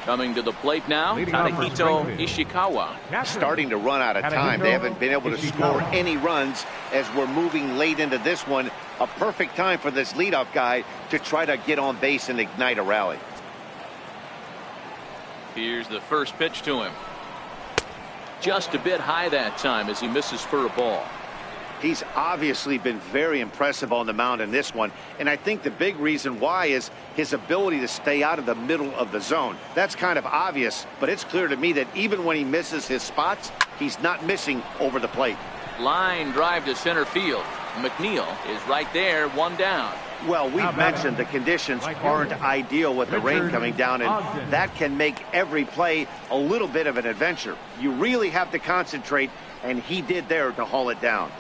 Speaker 1: Coming to the plate now, Tadahito Ishikawa.
Speaker 2: Starting to run out of time. They haven't been able to score any runs as we're moving late into this one. A perfect time for this leadoff guy to try to get on base and ignite a rally.
Speaker 1: Here's the first pitch to him. Just a bit high that time as he misses for a ball.
Speaker 2: He's obviously been very impressive on the mound in this one, and I think the big reason why is his ability to stay out of the middle of the zone. That's kind of obvious, but it's clear to me that even when he misses his spots, he's not missing over the plate.
Speaker 1: Line drive to center field. McNeil is right there, one down.
Speaker 2: Well, we've mentioned the conditions aren't ideal with the rain coming down, and that can make every play a little bit of an adventure. You really have to concentrate, and he did there to haul it down.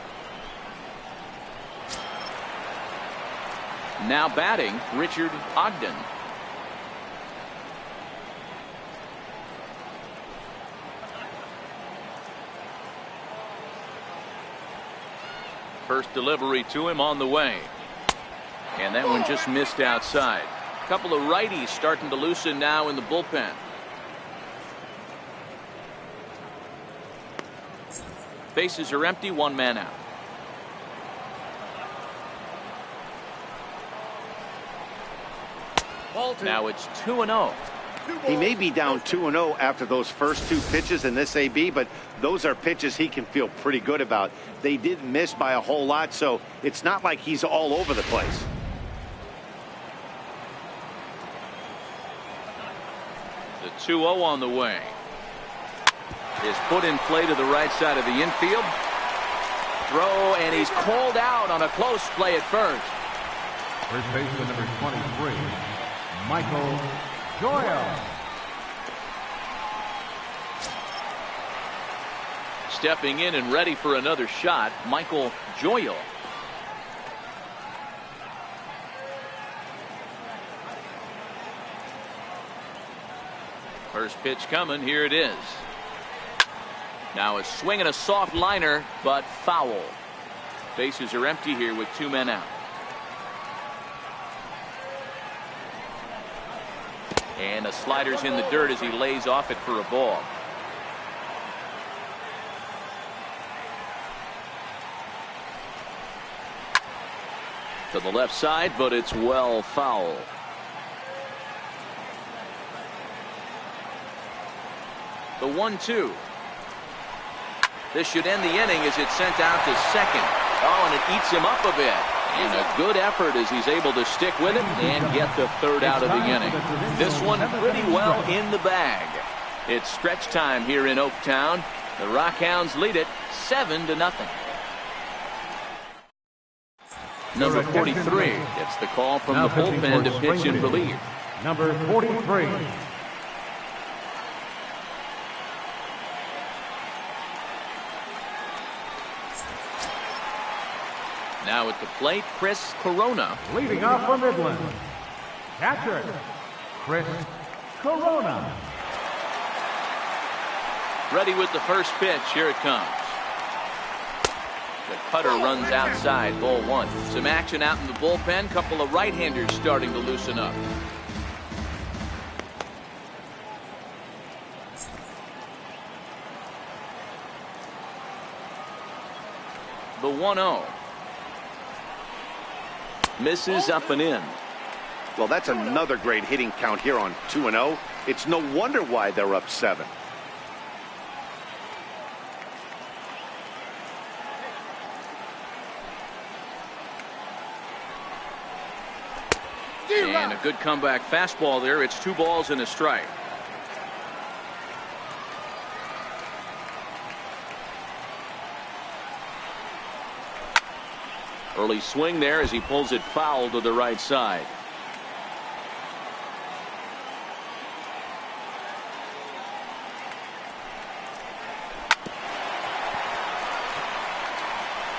Speaker 1: Now batting, Richard Ogden. First delivery to him on the way. And that one just missed outside. A couple of righties starting to loosen now in the bullpen. Bases are empty, one man out. Now it's 2-0.
Speaker 2: He may be down 2-0 after those first two pitches in this AB, but those are pitches he can feel pretty good about. They didn't miss by a whole lot, so it's not like he's all over the place.
Speaker 1: The 2-0 on the way. Is put in play to the right side of the infield. Throw, and he's called out on a close play at first.
Speaker 4: First baseman number 23, Michael Doyle.
Speaker 1: Stepping in and ready for another shot, Michael Doyle. First pitch coming, here it is. Now a swing and a soft liner, but foul. Bases are empty here with two men out. And a slider's in the dirt as he lays off it for a ball. To the left side, but it's well foul. The 1-2. This should end the inning as it's sent out to second. Oh, and it eats him up a bit. And a good effort as he's able to stick with it and get the third out of the inning. This one pretty well in the bag. It's stretch time here in Oaktown. The Rockhounds lead it 7-0. Number 43 gets the call from the bullpen to pitch in relief.
Speaker 4: Number 43.
Speaker 1: Now at the plate, Chris Corona.
Speaker 4: Leading off for Midland, catcher, Chris Corona.
Speaker 1: Ready with the first pitch. Here it comes. The cutter runs outside, ball one. Some action out in the bullpen. Couple of right-handers starting to loosen up. The 1-0. Misses up and in.
Speaker 2: Well, that's another great hitting count here on 2-0. It's no wonder why they're up 7.
Speaker 1: And a good comeback fastball there. It's 2 balls and a strike. Early swing there as he pulls it foul to the right side.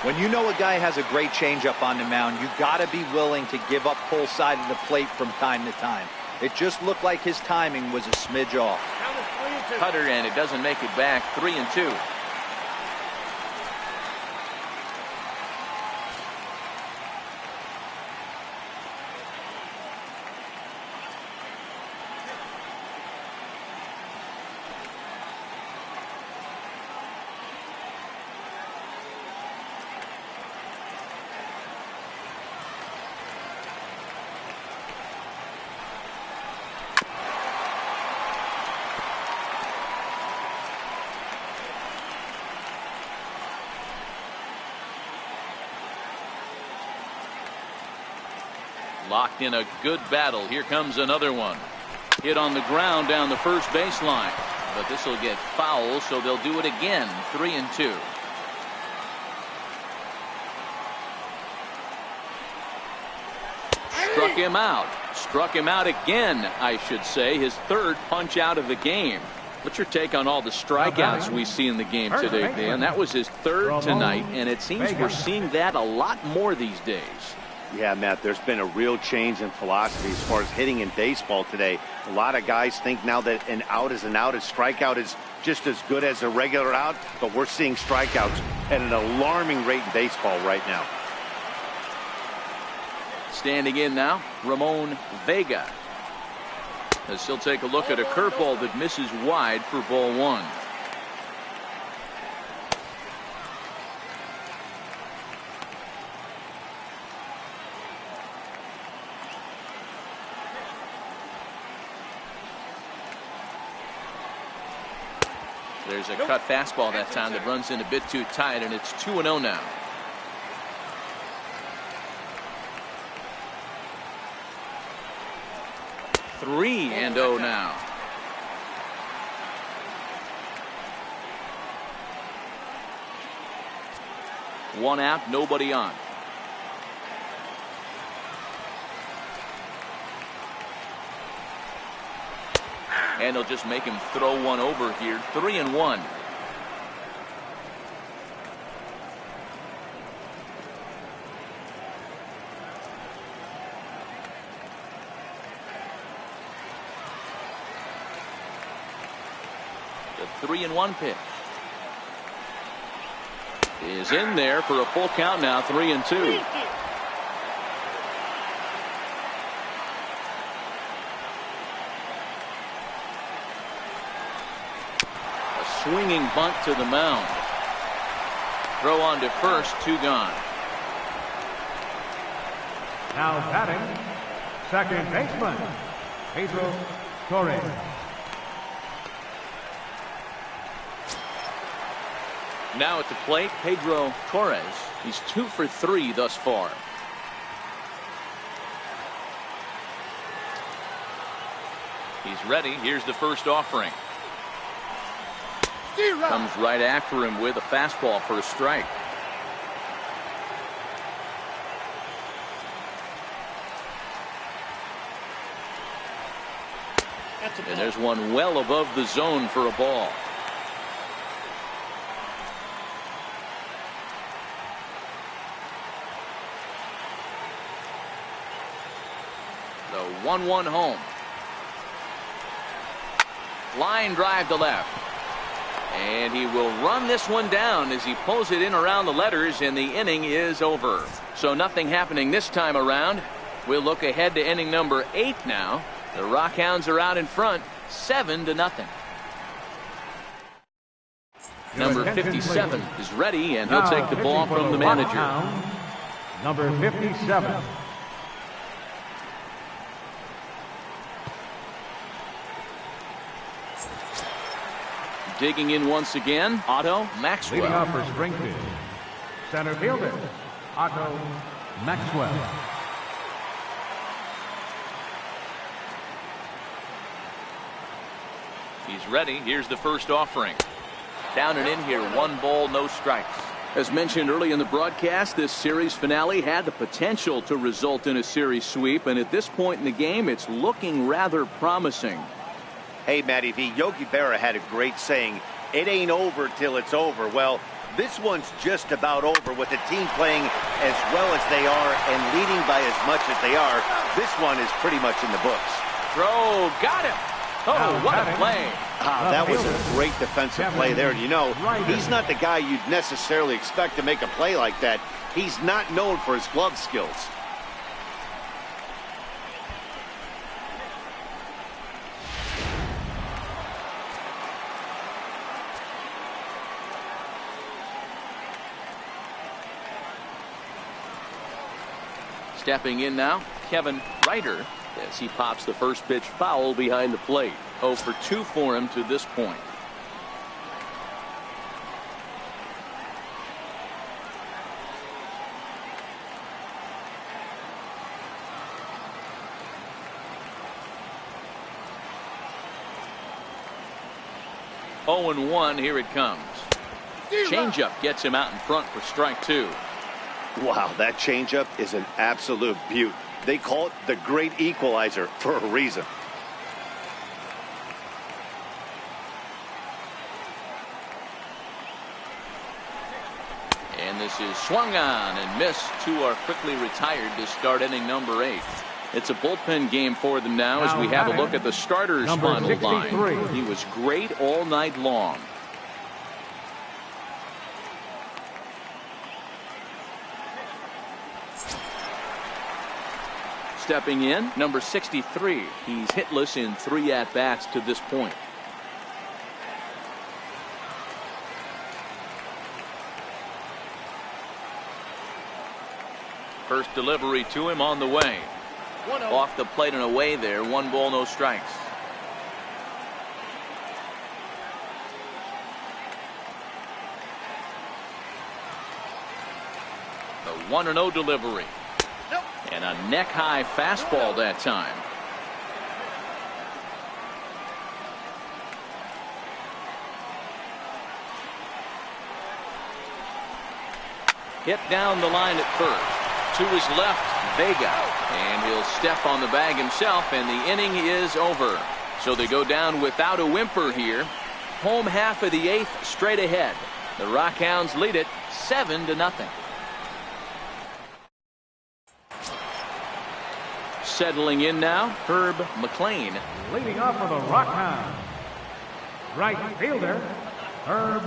Speaker 3: When you know a guy has a great changeup on the mound, you got to be willing to give up pull side of the plate from time to time. It just looked like his timing was a smidge off.
Speaker 1: Cutter, and it doesn't make it back. 3-2. Locked in a good battle. Here comes another one. Hit on the ground down the first baseline. But this will get foul, so they'll do it again. 3-2. Struck him out. Struck him out again, I should say. His third punch out of the game. What's your take on all the strikeouts we see in the game today, Dan? That was his third tonight, and it seems we're seeing that a lot more these days.
Speaker 2: Yeah, Matt, there's been a real change in philosophy as far as hitting in baseball today. A lot of guys think now that an out is an out. A strikeout is just as good as a regular out, but we're seeing strikeouts at an alarming rate in baseball right now.
Speaker 1: Standing in now, Ramon Vega. As he'll take a look at a curveball that misses wide for ball one. There's a cut fastball that time that runs in a bit too tight, and it's 2-0 now. Three and 0 now. One out, nobody on. And they'll just make him throw one over here. 3-1. The 3-1 pitch is in there for a full count now. 3-2. Swinging bunt to the mound. Throw on to first, 2 gone.
Speaker 4: Now batting, second baseman, Pedro Torres.
Speaker 1: Now at the plate, Pedro Torres. He's 2 for 3 thus far. He's ready. Here's the first offering. Comes right after him with a fastball for a strike. And there's one well above the zone for a ball. The 1-1 home. Line drive to left. And he will run this one down as he pulls it in around the letters, and the inning is over. So nothing happening this time around. We'll look ahead to inning number 8 now. The Rockhounds are out in front, 7-0. Number 57 is ready, and he'll take the ball from the manager.
Speaker 4: Number 57.
Speaker 1: Digging in once again, Otto Maxwell.
Speaker 4: Leading off for Springfield, center fielder, Otto Maxwell.
Speaker 1: He's ready. Here's the first offering. Down and in here, 1 ball, no strikes. As mentioned early in the broadcast, this series finale had the potential to result in a series sweep, and at this point in the game, it's looking rather promising.
Speaker 2: Hey, Matty V, Yogi Berra had a great saying, it ain't over till it's over. Well, this one's just about over with the team playing as well as they are and leading by as much as they are. This one is pretty much in the books.
Speaker 1: Throw, got him. Oh, what a play.
Speaker 2: That was a great defensive play there. You know, he's not the guy you'd necessarily expect to make a play like that. He's not known for his glove skills.
Speaker 1: Stepping in now, Kevin Ryder, as he pops the first pitch foul behind the plate. 0 for 2 for him to this point. 0-1. Here it comes. Changeup gets him out in front for strike 2.
Speaker 2: Wow, that changeup is an absolute beaut. They call it the great equalizer for a reason.
Speaker 1: And this is swung on and missed. Two are quickly retired to start inning number 8. It's a bullpen game for them now as we have a look at the starters' final line. He was great all night long. Stepping in, number 63. He's hitless in 3 at-bats to this point. First delivery to him on the way. Off the plate and away there. 1 ball, no strikes. The 1-0 delivery. And a neck-high fastball that time. Hit down the line at first. To his left, Vega. And he'll step on the bag himself, and the inning is over. So they go down without a whimper here. Home half of the 8th straight ahead. The Rockhounds lead it 7-0. Settling in now, Herb McLean.
Speaker 4: Leading off for the Rockhounds, right fielder, Herb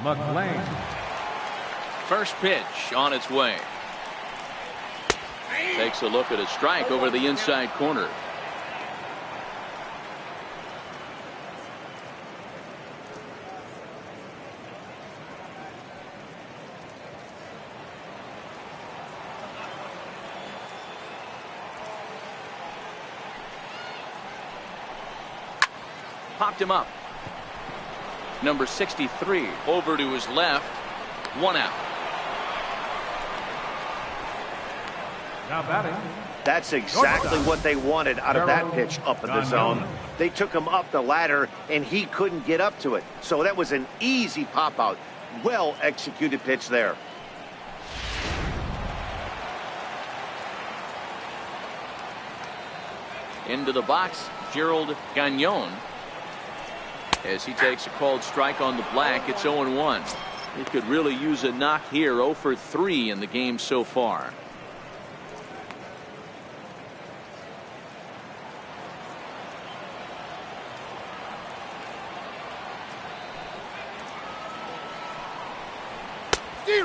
Speaker 4: McLean.
Speaker 1: First pitch on its way. Takes a look at a strike over the inside corner. Popped him up. Number 63 over to his left. 1 out.
Speaker 4: Now batting.
Speaker 2: That's exactly what they wanted out of that pitch up in the zone. They took him up the ladder, and he couldn't get up to it. So that was an easy pop out. Well executed pitch there.
Speaker 1: Into the box, Gerald Gagnon. As he takes a called strike on the black, it's 0-1. He could really use a knock here. 0 for 3 in the game so far.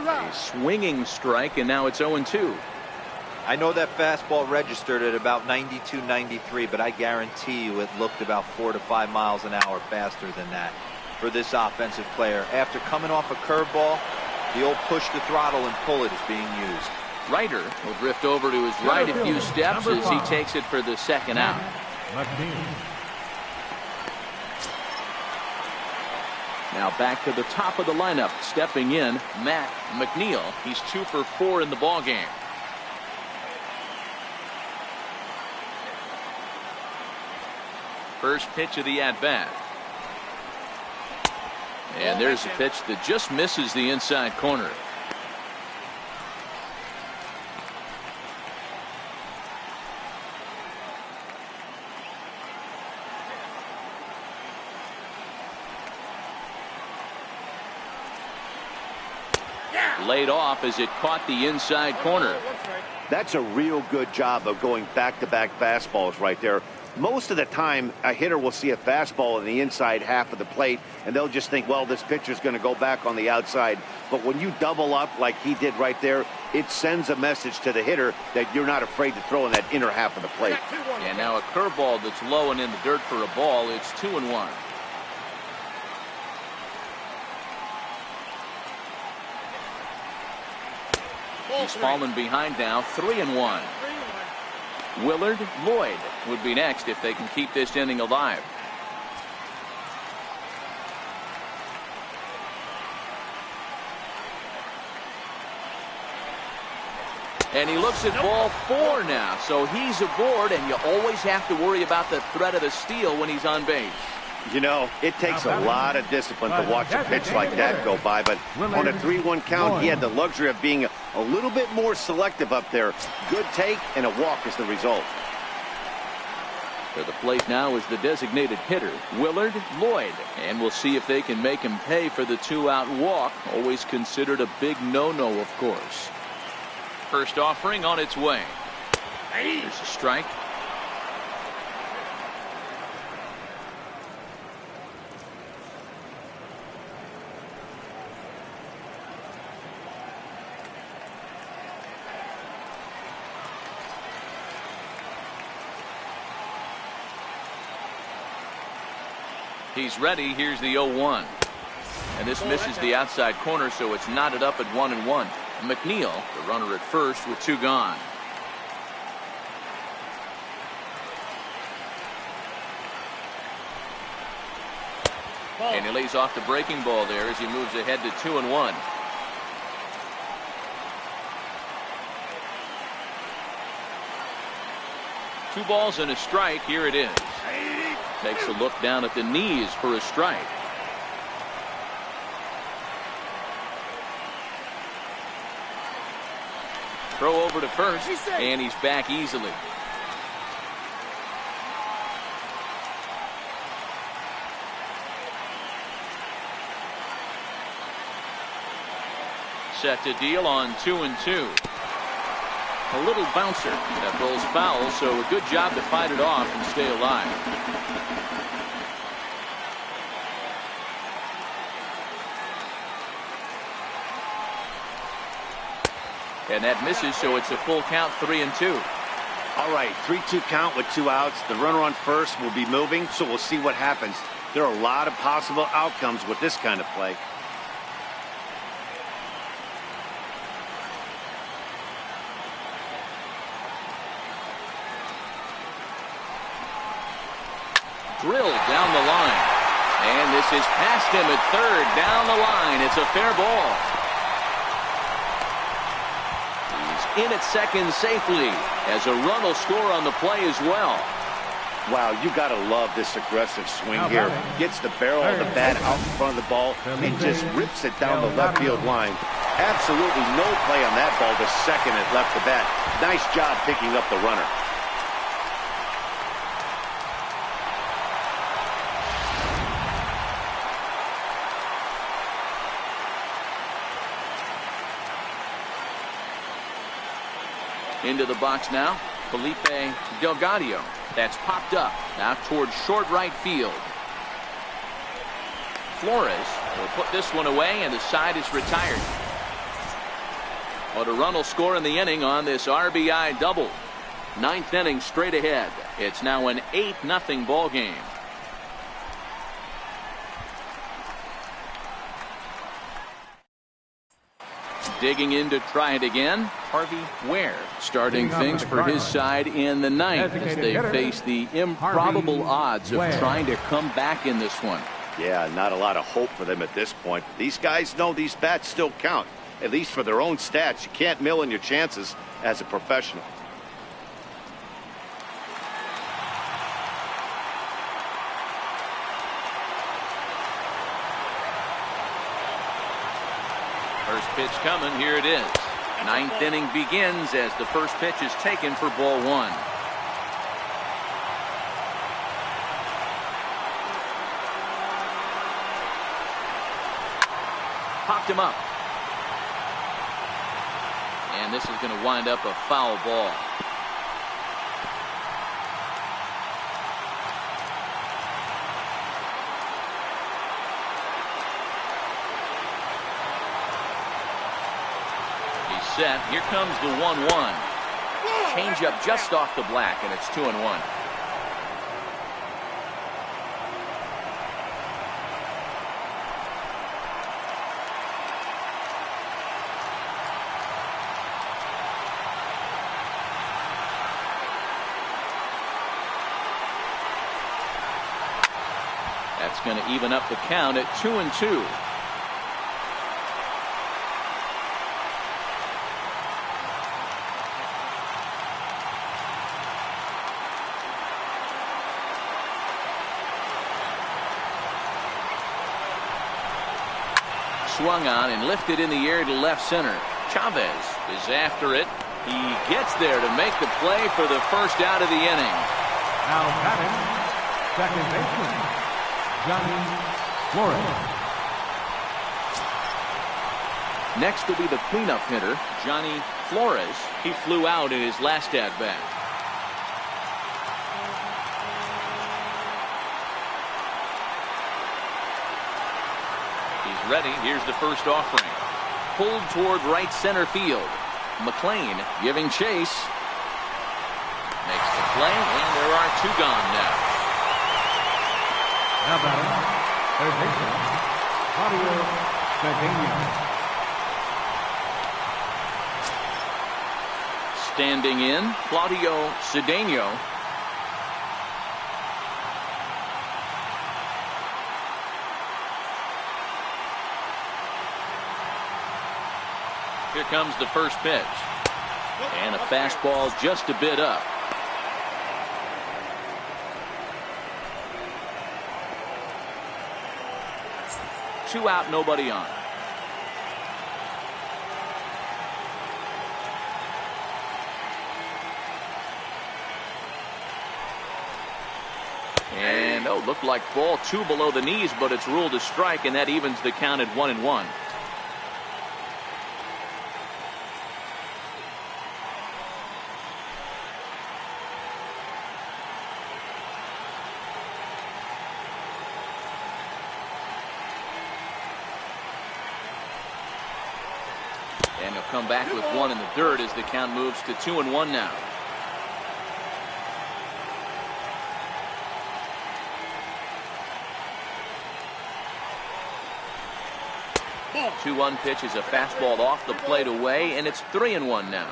Speaker 1: A swinging strike, and now it's 0-2.
Speaker 3: I know that fastball registered at about 92, 93, but I guarantee you it looked about 4 to 5 miles an hour faster than that for this offensive player. After coming off a curveball, the old push the throttle and pull it is being used.
Speaker 1: Ryder will drift over to his right a few steps as he takes it for the second out. Now back to the top of the lineup. Stepping in, Matt McNeil. He's 2 for 4 in the ballgame. First pitch of the at-bat. And there's a pitch that just misses the inside corner. Laid off as it caught the inside corner.
Speaker 2: That's a real good job of going back-to-back fastballs right there. Most of the time, a hitter will see a fastball in the inside half of the plate, and they'll just think, well, this pitcher's going to go back on the outside. But when you double up like he did right there, it sends a message to the hitter that you're not afraid to throw in that inner half of the plate.
Speaker 1: And now a curveball that's low and in the dirt for a ball. It's 2-1. He's fallen behind now, 3-1. Willard Lloyd would be next if they can keep this inning alive. And he looks at ball 4 now, so he's aboard, and you always have to worry about the threat of the steal when he's on base.
Speaker 2: You know, it takes a lot of discipline to watch a pitch like that go by, but on a 3-1 count, he had the luxury of being a little bit more selective up there. Good take and a walk is the result.
Speaker 1: To the plate now is the designated hitter, Willard Lloyd. And we'll see if they can make him pay for the 2-out walk. Always considered a big no-no, of course. First offering on its way. There's a strike. He's ready. Here's the 0-1. And this misses the outside corner, so it's knotted up at 1-1. McNeil, the runner at first with 2 gone. And he lays off the breaking ball there as he moves ahead to 2-1. Two balls and a strike. Here it is. Takes a look down at the knees for a strike. Throw over to first, and he's back easily. Set to deal on 2-2. A little bouncer that rolls foul, so a good job to fight it off and stay alive. And that misses, so it's a full count, 3-2.
Speaker 2: All right, 3-2 count with 2 outs. The runner on first will be moving, so we'll see what happens. There are a lot of possible outcomes with this kind of play.
Speaker 1: Drilled down the line. And this is past him at third, down the line. It's a fair ball. He's in at second safely as a run will score on the play as well.
Speaker 2: Wow, you got to love this aggressive swing here. Gets the barrel of the bat out in front of the ball and just rips it down the left field line. Absolutely no play on that ball to second it left the bat. Nice job picking up the runner.
Speaker 1: Into the box now, Felipe Delgado. That's popped up now towards short right field. Flores will put this one away, and the side is retired. Well, the run will score in the inning on this RBI double. 9th inning straight ahead. It's now an 8-0 ball game. Digging in to try it again, Harvey Ware starting things for his side in the 9th as they face the improbable odds of trying to come back in this one.
Speaker 2: Yeah, not a lot of hope for them at this point. These guys know these bats still count, at least for their own stats. You can't mill in your chances as a professional.
Speaker 1: First pitch coming. Here it is. 9th inning begins as the first pitch is taken for ball 1. Popped him up. And this is going to wind up a foul ball. Set. Here comes the 1-1. Change up just off the black, and it's 2-1. That's going to even up the count at 2-2. swung on and lifted in the air to left center. Chavez is after it. He gets there to make the play for the first out of the inning.
Speaker 4: Now batting, second baseman, Johnny Flores.
Speaker 1: Next will be the cleanup hitter, Johnny Flores. He flew out in his last at-bat. He's ready. Here's the first offering. Pulled toward right center field. McLean giving chase. Makes the play, and there are two gone now.
Speaker 4: Now batting, third baseman, Claudio Cardinals.
Speaker 1: Standing in, Claudio Cedeno. Here comes the first pitch. And a fastball just a bit up. Two out, nobody on. And looked like ball two below the knees, but it's ruled a strike, and that evens the count at 1-1. And he'll come back with one in the third as the count moves to 2-1 now.
Speaker 2: Ball.
Speaker 1: 2-1 pitch is a fastball off the plate away, and it's 3-1 now.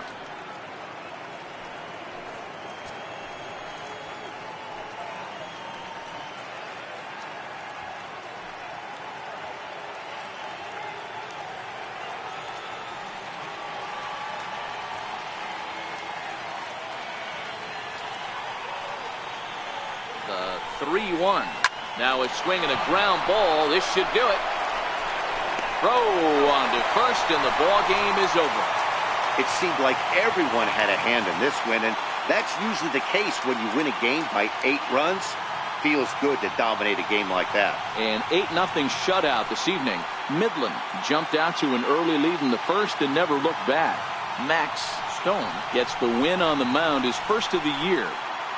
Speaker 1: The 3-1. Now a swing and a ground ball. This should do it. Throw on to first, and the ball game is over.
Speaker 2: It seemed like everyone had a hand in this win, and that's usually the case when you win a game by 8 runs. Feels good to dominate a game like that.
Speaker 1: An 8-0 shutout this evening. Midland jumped out to an early lead in the first and never looked back. Max Stone gets the win on the mound, his first of the year.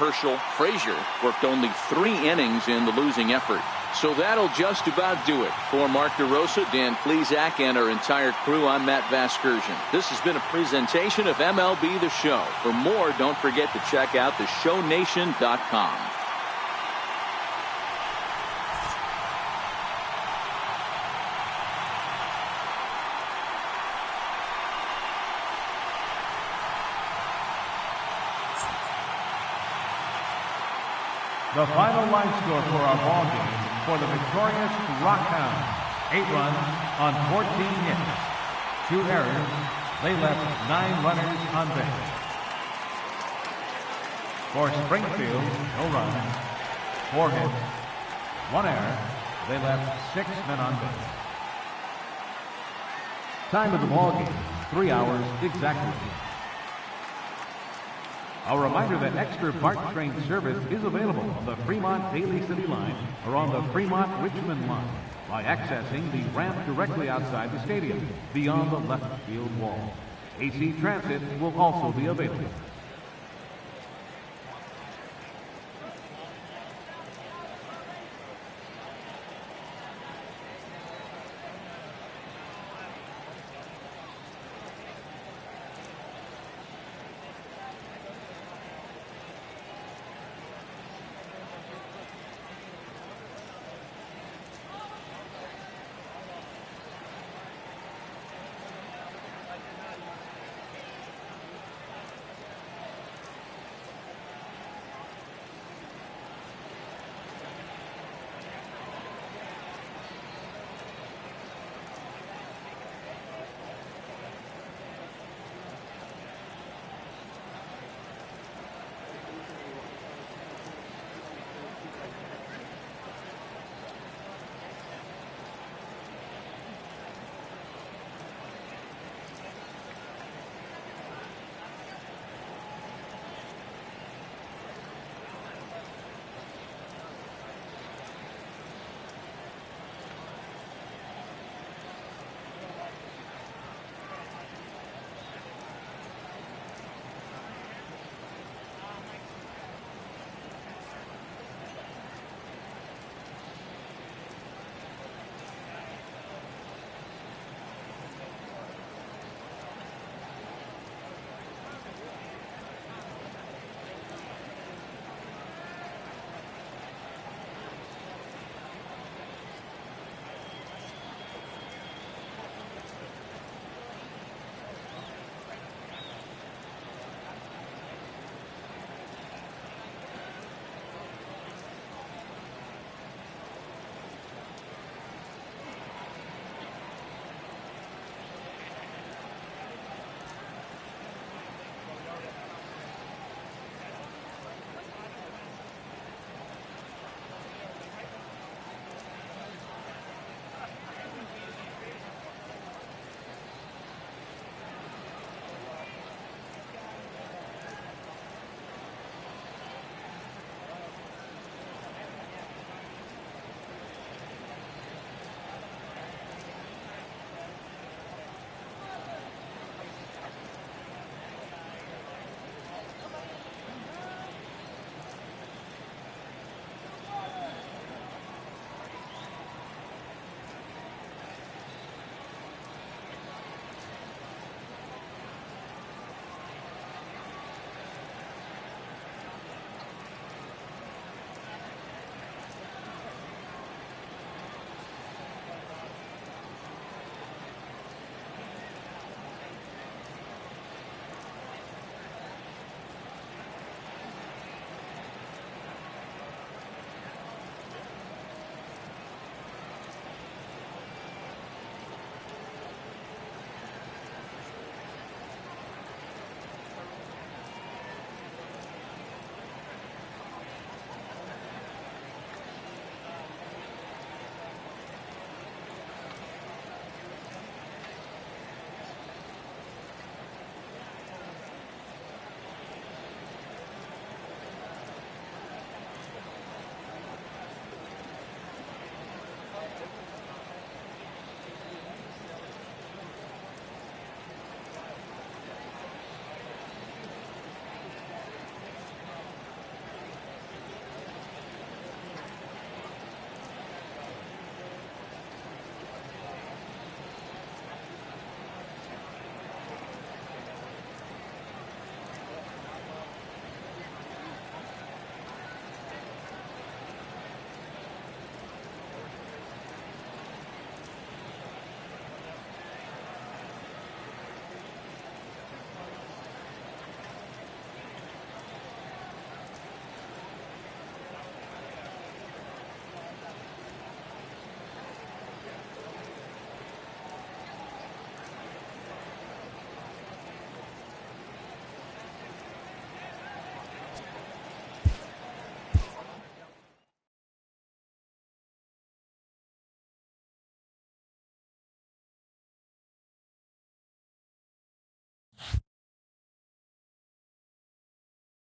Speaker 1: Herschel Frazier worked only 3 innings in the losing effort. So that'll just about do it. For Mark DeRosa, Dan Plesac, and our entire crew, I'm Matt Vasgersian. This has been a presentation of MLB The Show. For more, don't forget to check out theshownation.com.
Speaker 4: The final line score for our ball game for the victorious Rockhounds: 8 runs on 14 hits, 2 errors. They left 9 runners on base. For Springfield, no runs, 4 hits, 1 error. They left 6 men on base. Time of the ball game, 3 hours exactly. A reminder that extra BART train service is available on the Fremont Daly City line or on the Fremont Richmond line by accessing the ramp directly outside the stadium beyond the left field wall. AC Transit will also be available.